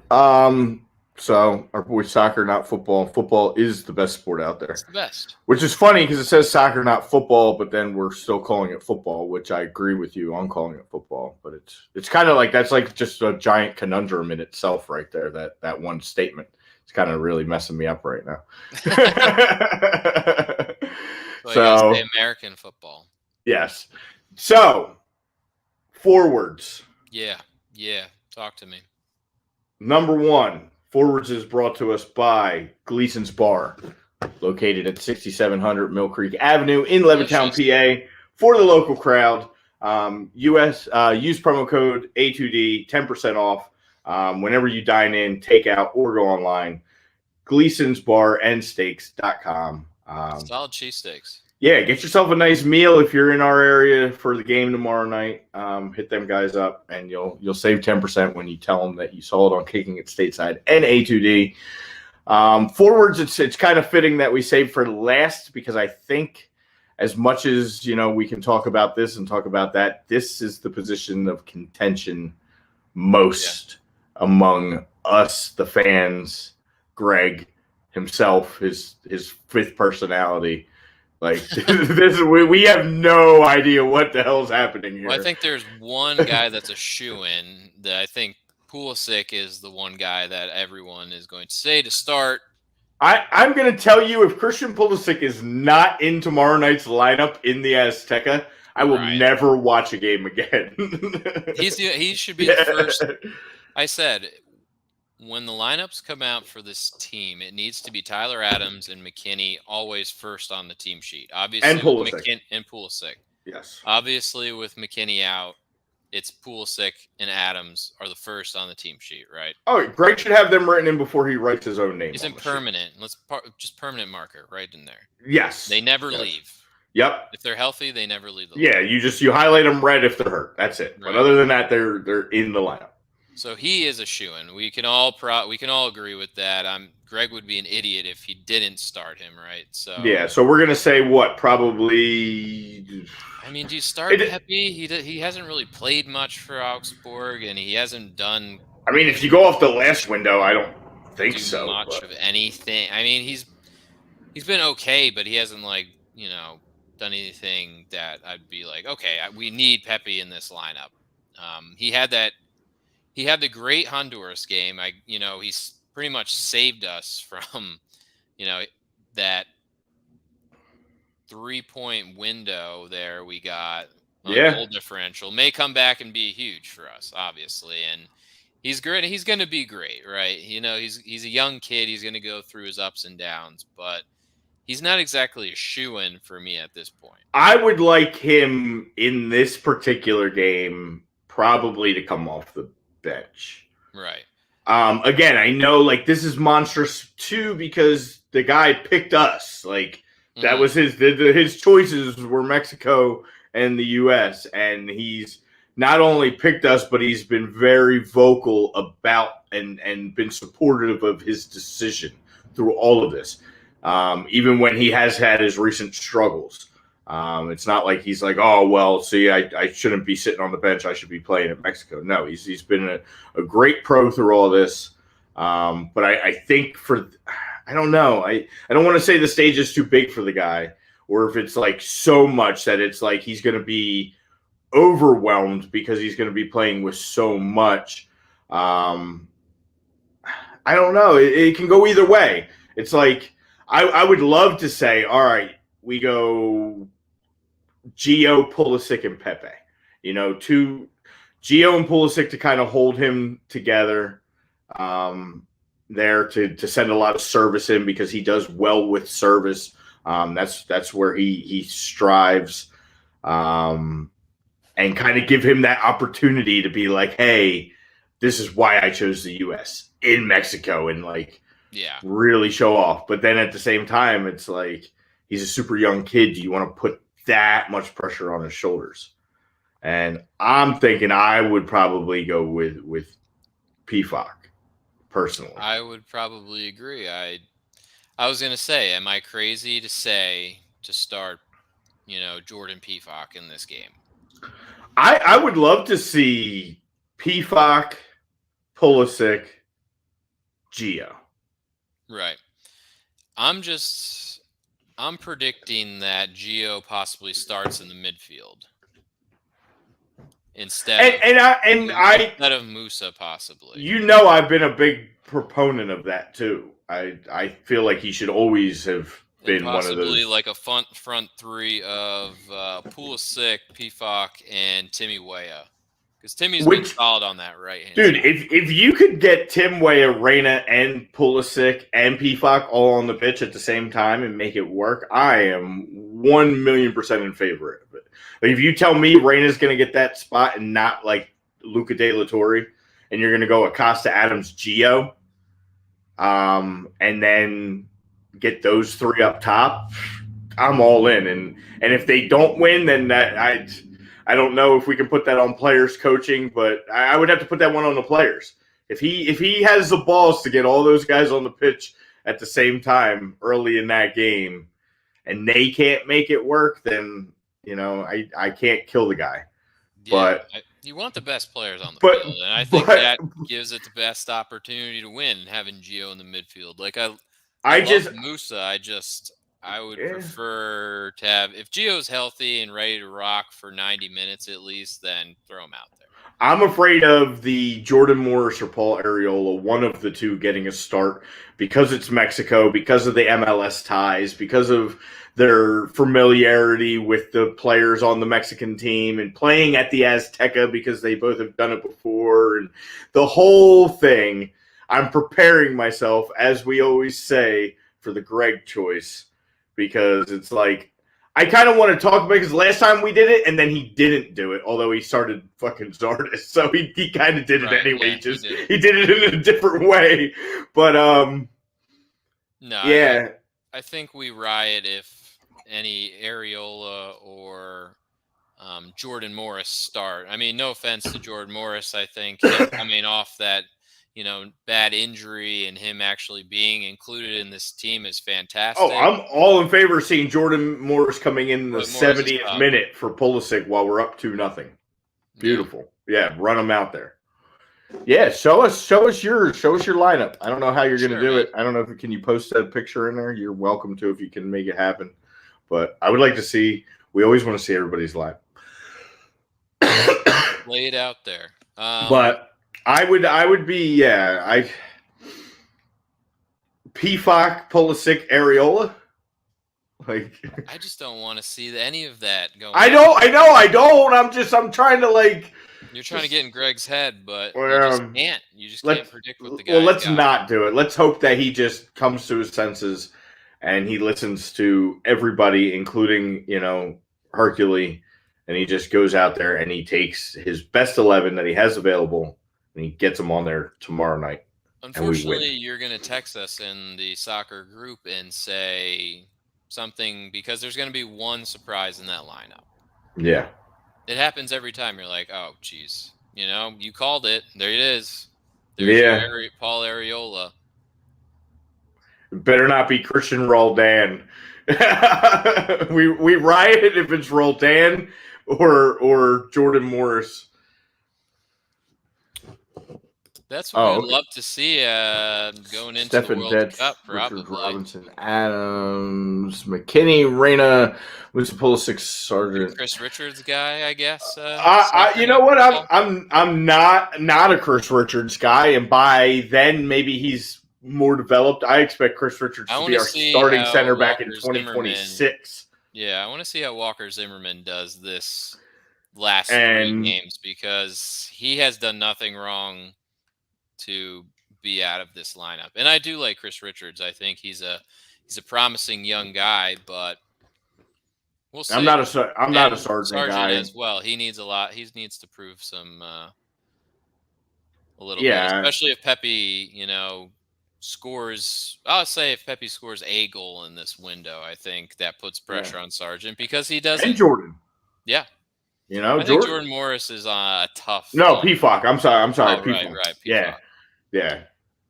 problem. So our boy soccer, not football. Football is the best sport out there. It's the best. Which is funny because it says soccer, not football, but then we're still calling it football, which I agree with you on calling it football. But it's kind of like that's like just a giant conundrum in itself right there, that one statement. It's kind of really messing me up right now. So say American football. Yes. So forwards. Yeah. Talk to me. Number 1. Forwards is brought to us by Gleason's Bar, located at 6700 Mill Creek Avenue in Levittown, PA. For the local crowd, use promo code A2D, 10% off whenever you dine in, take out, or go online. Gleason's Bar and Steaks.com. Solid cheesesteaks. Yeah, get yourself a nice meal if you're in our area for the game tomorrow night. Hit them guys up, and you'll save 10% when you tell them that you saw it on Kicking It Stateside and A2D. Forwards, it's kind of fitting that we save for last because I think as much as we can talk about this and talk about that, this is the position of contention most among us, the fans, Greg himself, his fifth personality. Like we have no idea what the hell's happening here. Well, I think there's one guy that's a shoo-in that I think Pulisic is the one guy that everyone is going to say to start. I'm going to tell you, if Christian Pulisic is not in tomorrow night's lineup in the Azteca, I will never watch a game again. He should be the first. I said, when the lineups come out for this team, it needs to be Tyler Adams and McKennie always first on the team sheet. Obviously, and Pulisic. And Pulisic. Yes. Obviously, with McKennie out, it's Pulisic and Adams are the first on the team sheet, right? Oh, Greg should have them written in before he writes his own name. He's in permanent. Just permanent marker right in there. Yes. They never leave. Yep. If they're healthy, they never leave the lineup. Yeah, you highlight them red if they're hurt. That's it. Right. But other than that, they're in the lineup. So he is a shoo-in. We can all agree with that. Greg would be an idiot if he didn't start him, right? So yeah. So we're gonna say what? Probably. I mean, do you start Pepe? He hasn't really played much for Augsburg, and he hasn't done. I mean, if you go off the last window, I don't think so. Much of anything. I mean, he's been okay, but he hasn't done anything that I'd be like, okay, we need Pepe in this lineup. He had the great Honduras game. He's pretty much saved us from, that 3-point window there we got on goal differential. May come back and be huge for us, obviously. And he's great. He's going to be great, right? He's a young kid. He's going to go through his ups and downs, but he's not exactly a shoo-in for me at this point. I would like him in this particular game probably to come off the bench. Right. Again, I know this is monstrous too because the guy picked us. That was his choices were Mexico and the US, and he's not only picked us, but he's been very vocal about and been supportive of his decision through all of this. Even when he has had his recent struggles. It's not like he's like, oh, well, see, I shouldn't be sitting on the bench. I should be playing in Mexico. No, he's been a great pro through all this. But I think I don't know. I don't want to say the stage is too big for the guy, or if it's so much that it's he's going to be overwhelmed because he's going to be playing with so much. I don't know. It can go either way. It's I would love to say, all right, we go Gio, Pulisic, and Pepe. Two Gio and Pulisic to kind of hold him together there to send a lot of service in because he does well with service. That's where he strives. And kind of give him that opportunity to be like, hey, this is why I chose the U.S. in Mexico and really show off. But then at the same time, it's he's a super young kid. Do you want to put that much pressure on his shoulders? And I'm thinking I would probably go with PFOC personally. I would probably agree. I was going to say, am I crazy to start, Jordan PFOC in this game? I would love to see PFOC, Pulisic, Gio. Right. I'm predicting that Gio possibly starts in the midfield instead of Musa possibly. I've been a big proponent of that too. I feel like he should always have been one of those. Possibly a front three of Pulisic, PFOC, and Timmy Weah. Because Timmy's been solid on that right hand. Dude, if you could get Tim Weah, Reina, and Pulisic and PFOC all on the pitch at the same time and make it work, I am 1,000,000% in favor of it. If you tell me Reina's going to get that spot and not Luca De La Torre, and you're going to go with Costa, Adams, Gio, and then get those three up top, I'm all in, and if they don't win, then I don't know if we can put that on players coaching, but I would have to put that one on the players. If he has the balls to get all those guys on the pitch at the same time early in that game, and they can't make it work, then I can't kill the guy. Yeah, but you want the best players on the field, and I think that gives it the best opportunity to win, having Gio in the midfield. Like I love Musa. I would prefer to have, if Gio's healthy and ready to rock for 90 minutes at least, then throw him out there. I'm afraid of the Jordan Morris or Paul Arriola, one of the two, getting a start because it's Mexico, because of the MLS ties, because of their familiarity with the players on the Mexican team and playing at the Azteca because they both have done it before, and the whole thing. I'm preparing myself, as we always say, for the Greg choice, because it's like, I kind of want to talk about, because last time we did it and then he didn't do it, although he started fucking Zardes, so he kind of did it anyway. Yeah, he did it in a different way, but I think we riot if any Arriola or Jordan Morris start. I mean, no offense to Jordan Morris, I think him coming off that bad injury and him actually being included in this team is fantastic. Oh, I'm all in favor of seeing Jordan Morris coming in the 70th minute for Pulisic while we're up 2-0. Beautiful. Yeah, run him out there. Yeah, show us your lineup. I don't know how you're going to do it. I don't know can you post that picture in there? You're welcome to if you can make it happen. But I would like to see. We always want to see everybody's lineup. Lay it out there. But I would be Pifak, Pulisic, Arriola. Like, I just don't want to see any of that going. I know, I don't. I'm trying to like. You're trying to get in Greg's head, but you just can't. You just can't predict what the guy. Well, let's not do it. Let's hope that he just comes to his senses and he listens to everybody, including Hercule, and he just goes out there and he takes his best 11 that he has available and he gets them on there tomorrow night. Unfortunately, you're going to text us in the soccer group and say something, because there's going to be one surprise in that lineup. Yeah. It happens every time. You're like, oh, geez. You called it. There it is. There's Paul Arriola. It better not be Christian Roldan. we riot if it's Roldan or Jordan Morris. That's what we'd love to see going into the World Cup, probably. Richard Robinson, Adams, McKennie, Reina, Pulisic, Sargent. Chris Richards guy, I guess. You know what? I'm not a Chris Richards guy, and by then maybe he's more developed. I expect Chris Richards to be our starting center back in 2026. Yeah, I want to see how Walker Zimmerman does this last 3 games, because he has done nothing wrong to be out of this lineup. And I do like Chris Richards. I think he's a promising young guy, but we'll see. I'm not a Sargent guy as well. He needs a lot. He needs to prove some a little bit, especially if Pepe, scores. I'll say if Pepe scores a goal in this window, I think that puts pressure on Sargent, because he doesn't. And Jordan. Yeah. I think Jordan Morris is a tough. No, Pifak. I'm sorry. Oh, Pifak. Right. Pifak. Yeah.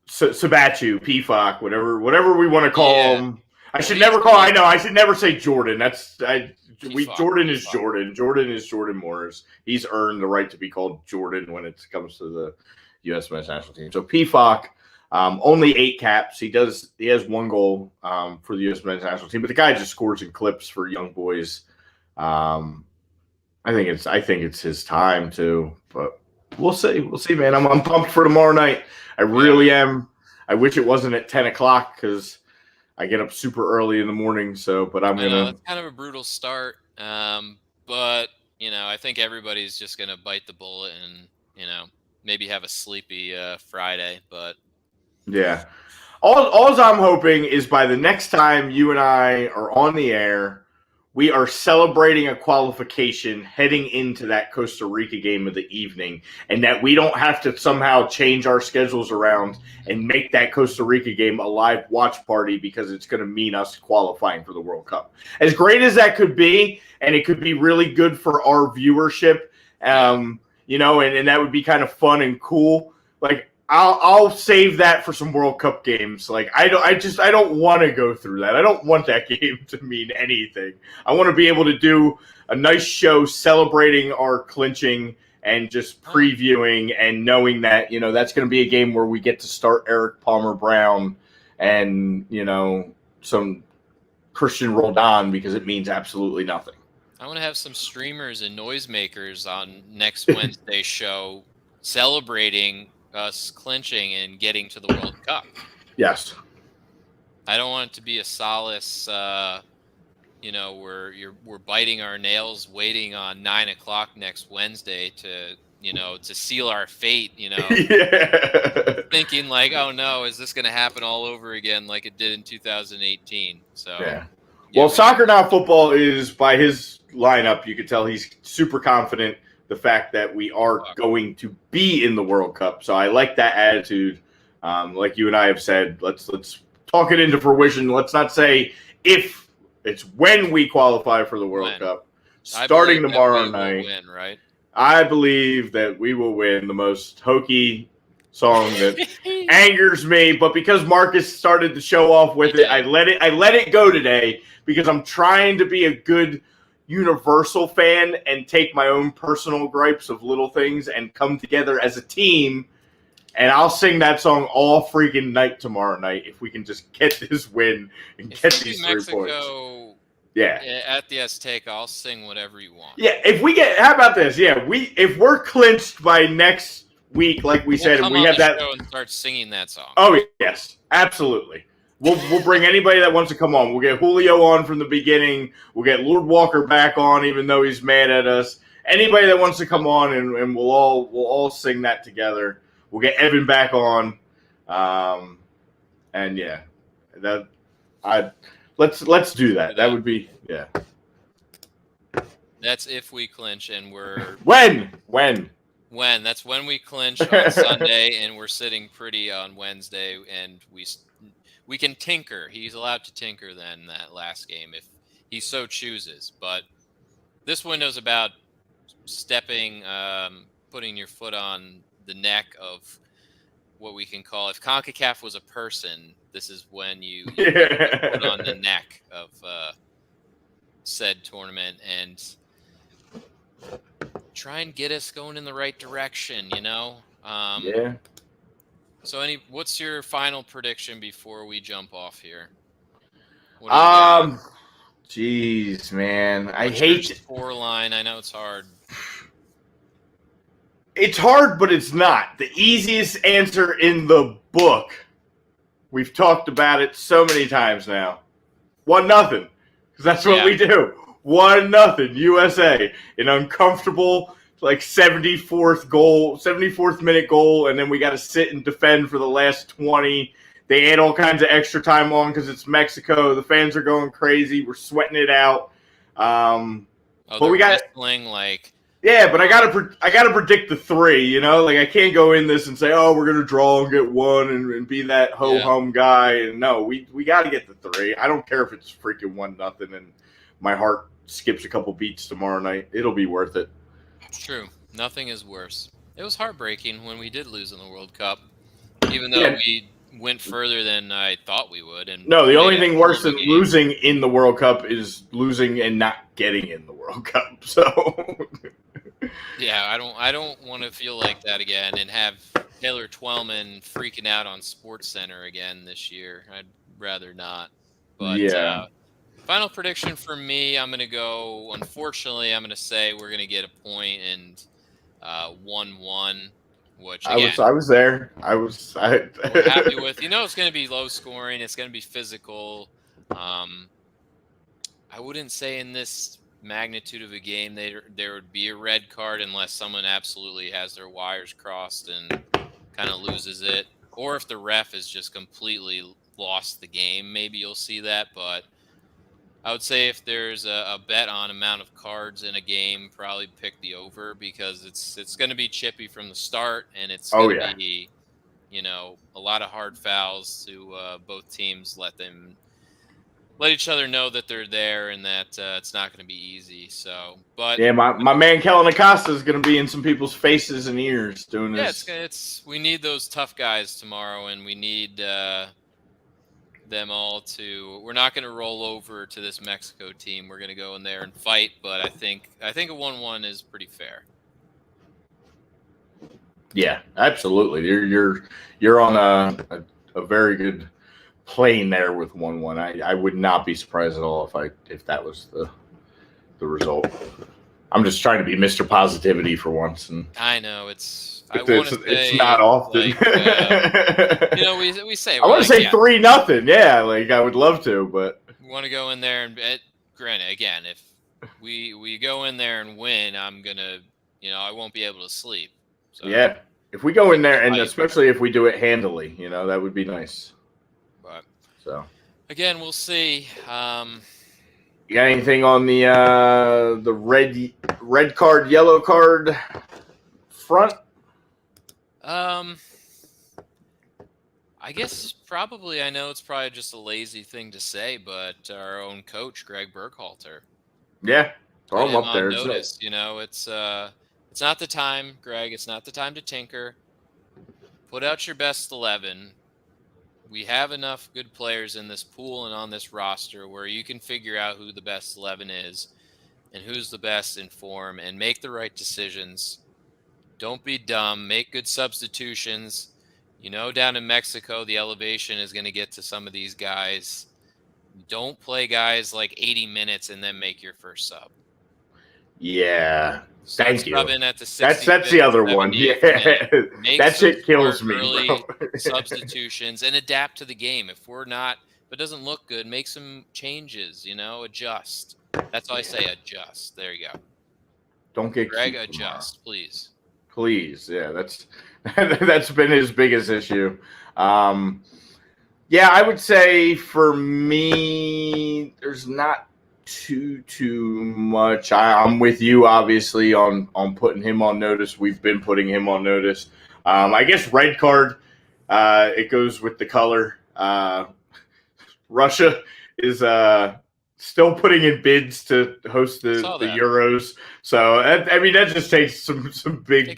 Sabachu, Pifak, whatever we want to call him. I should never say Jordan. Jordan is Jordan. Jordan is Jordan Morris. He's earned the right to be called Jordan when it comes to the U.S. men's national team. So Pifak, only 8 caps. He has 1 goal for the U.S. men's national team, but the guy just scores in clips for young boys. I think it's his time too, but we'll see. We'll see, man. I'm pumped for tomorrow night. I really am. I wish it wasn't at 10 o'clock because I get up super early in the morning. But I'm gonna. It's kind of a brutal start, but I think everybody's just gonna bite the bullet and maybe have a sleepy Friday. But yeah, all I'm hoping is by the next time you and I are on the air, we are celebrating a qualification heading into that Costa Rica game of the evening, and that we don't have to somehow change our schedules around and make that Costa Rica game a live watch party because it's going to mean us qualifying for the World Cup. As great as that could be, and it could be really good for our viewership, and that would be kind of fun and cool. Like, I'll save that for some World Cup games. Like, I don't want to go through that. I don't want that game to mean anything. I want to be able to do a nice show celebrating our clinching and just previewing and knowing that, that's going to be a game where we get to start Eric Palmer Brown and, some Christian Roldan because it means absolutely nothing. I want to have some streamers and noisemakers on next Wednesday's show celebrating us clinching and getting to the World Cup. Yes. I don't want it to be a solace, where we're biting our nails waiting on 9:00 next Wednesday to seal our fate, Yeah. thinking like, oh no, is this going to happen all over again like it did in 2018? So, yeah. Well, Soccer Not Football is, by his lineup, you can tell he's super confident the fact that we are going to be in the World Cup. So I like that attitude. Like you and I have said, let's talk it into fruition. Let's not say if, it's when we qualify for the World Cup. Starting tomorrow night. Win, right? I believe that we will win. The most hokey song that angers me, but because Marcus started to show off with it, I let it go today because I'm trying to be a good universal fan and take my own personal gripes of little things and come together as a team. And I'll sing that song all freaking night tomorrow night if we can just get this win and get these 3 points. Yeah, at the Azteca, I'll sing whatever you want. Yeah, how about this? Yeah, if we're clinched by next week, like we said, and we have that show and start singing that song. Oh yes, absolutely. We'll bring anybody that wants to come on. We'll get Julio on from the beginning. We'll get Lord Walker back on, even though he's mad at us. Anybody that wants to come on, and we'll all sing that together. We'll get Evan back on, and yeah, let's do that. That would be That's if we clinch, and we're when. That's when we clinch on Sunday, and we're sitting pretty on Wednesday, and we can tinker. He's allowed to tinker then that last game if he so chooses. But this window's about stepping, putting your foot on the neck of what we can call, if CONCACAF was a person, this is when you put on the neck of said tournament and try and get us going in the right direction, Yeah. So what's your final prediction before we jump off here? Jeez, man. I What's hate your score line. I know it's hard. It's hard, but it's not. The easiest answer in the book. We've talked about it so many times now. 1-0. Because that's what we do. 1-0 USA. An uncomfortable 74th minute goal, and then we got to sit and defend for the last 20. They add all kinds of extra time on because it's Mexico. The fans are going crazy. We're sweating it out. But we got whistling but I gotta predict the 3. I can't go in this and say, oh, we're gonna draw and get 1 and be that ho hum guy. And no, we got to get the 3. I don't care if it's freaking 1-0 and my heart skips a couple beats tomorrow night. It'll be worth it. It's true. Nothing is worse. It was heartbreaking when we did lose in the World Cup, even though we went further than I thought we would. And no, the only thing worse than losing in the World Cup is losing and not getting in the World Cup. So, yeah, I don't want to feel like that again and have Taylor Twellman freaking out on SportsCenter again this year. I'd rather not. But final prediction for me, I'm going to go, unfortunately, I'm going to say we're going to get a point and 1-1, which again, I was there. we're happy with. It's going to be low scoring. It's going to be physical. I wouldn't say in this magnitude of a game there would be a red card unless someone absolutely has their wires crossed and kind of loses it. Or if the ref has just completely lost the game, maybe you'll see that. But I would say if there's a bet on amount of cards in a game, probably pick the over because it's going to be chippy from the start, and it's going to be, a lot of hard fouls to both teams. Let each other know that they're there and that it's not going to be easy. So, but yeah, my man Kellen Costa is going to be in some people's faces and ears doing this. Yeah, we need those tough guys tomorrow, and we need them all to. We're not going to roll over to this Mexico team. We're going to go in there and fight. But I think a 1-1 is pretty fair. Yeah, absolutely. You're on a very good plane there with 1-1. I would not be surprised at all if that was the result. I'm just trying to be Mr. Positivity for once, and I know it's not often. We say I want to say 3-0. Yeah, I would love to, but we want to go in there and granted, again, if we go in there and win, I'm gonna, I won't be able to sleep. So, yeah, if we go in there, and especially if we do it handily, that would be nice. But so again, we'll see. You got anything on the red card, yellow card front? I guess probably. I know it's probably just a lazy thing to say, but our own coach, Greg Berhalter. Yeah, throw him up there. Notice, it's not the time, Greg. It's not the time to tinker. Put out your best 11. We have enough good players in this pool and on this roster where you can figure out who the best 11 is and who's the best in form and make the right decisions. Don't be dumb. Make good substitutions. Down in Mexico, the elevation is going to get to some of these guys. Don't play guys like 80 minutes and then make your first sub. Yeah. Thank you. At the that's the other one. Yeah. That shit kills me. Substitutions and adapt to the game. If it doesn't look good, make some changes, adjust. That's all I say, adjust. There you go. Don't get Greg, adjust, please. Please. Yeah, that's been his biggest issue. Yeah, I would say for me, there's not too much. I'm with you, obviously, on putting him on notice. We've been putting him on notice. I guess red card, it goes with the color. Russia is still putting in bids to host the Euros. So, that just takes some big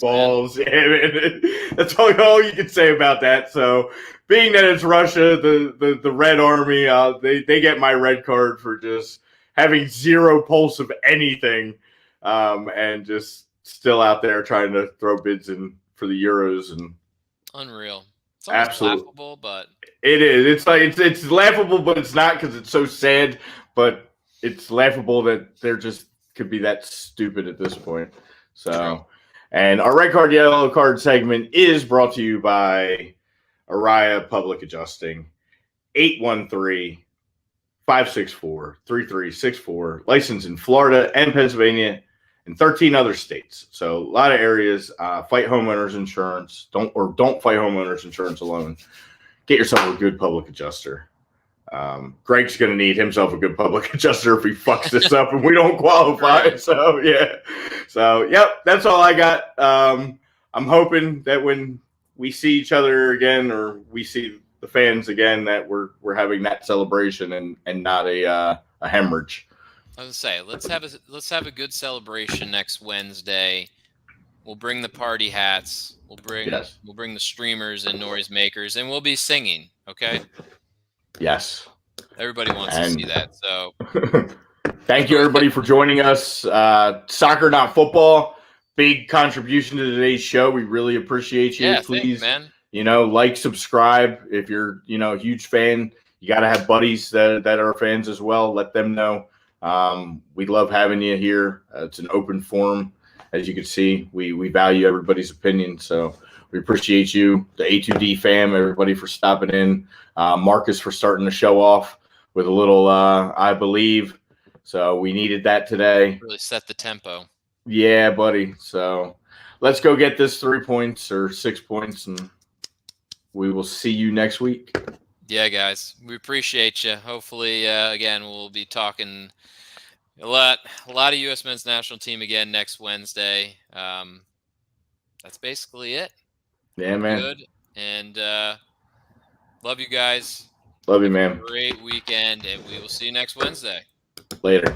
balls. Yeah, that's all you can say about that. So, being that it's Russia, the Red Army, they get my red card for just having zero pulse of anything, and just still out there trying to throw bids in for the Euros. And unreal. It's almost laughable, but it is. It's laughable, but it's not because it's so sad. But it's laughable that they're just could be that stupid at this point. So, and our red card, yellow card segment is brought to you by Araya Public Adjusting, 813-564-3364, licensed in Florida and Pennsylvania and 13 other states. So a lot of areas. Fight homeowners insurance. Don't fight homeowners insurance alone. Get yourself a good public adjuster. Greg's going to need himself a good public adjuster if he fucks this up and we don't qualify. So, yeah. So, yep, that's all I got. I'm hoping that when we see each other again or we see the fans again that we're having that celebration and not a hemorrhage. I was gonna say let's have a good celebration next Wednesday. We'll bring the party hats. We'll bring the streamers and noise makers, and we'll be singing. Okay. Yes. Everybody wants to see that. So thank you everybody for joining us. Soccer, not football. Big contribution to today's show. We really appreciate you. Yeah, please, man. Like, subscribe. If you're, a huge fan, you got to have buddies that are fans as well. Let them know. We love having you here. It's an open forum. As you can see, we value everybody's opinion. So we appreciate you, the A2D fam, everybody for stopping in. Marcus for starting the show off with a little, I believe. So we needed that today. Really set the tempo. Yeah, buddy. So let's go get this 3 points or 6 points, and we will see you next week. Yeah, guys, we appreciate you. Hopefully, again, we'll be talking a lot of U.S. men's national team again next Wednesday. That's basically it. Yeah, We're man. good, and love you guys. Love you, Have man. a great weekend, and we will see you next Wednesday. Later.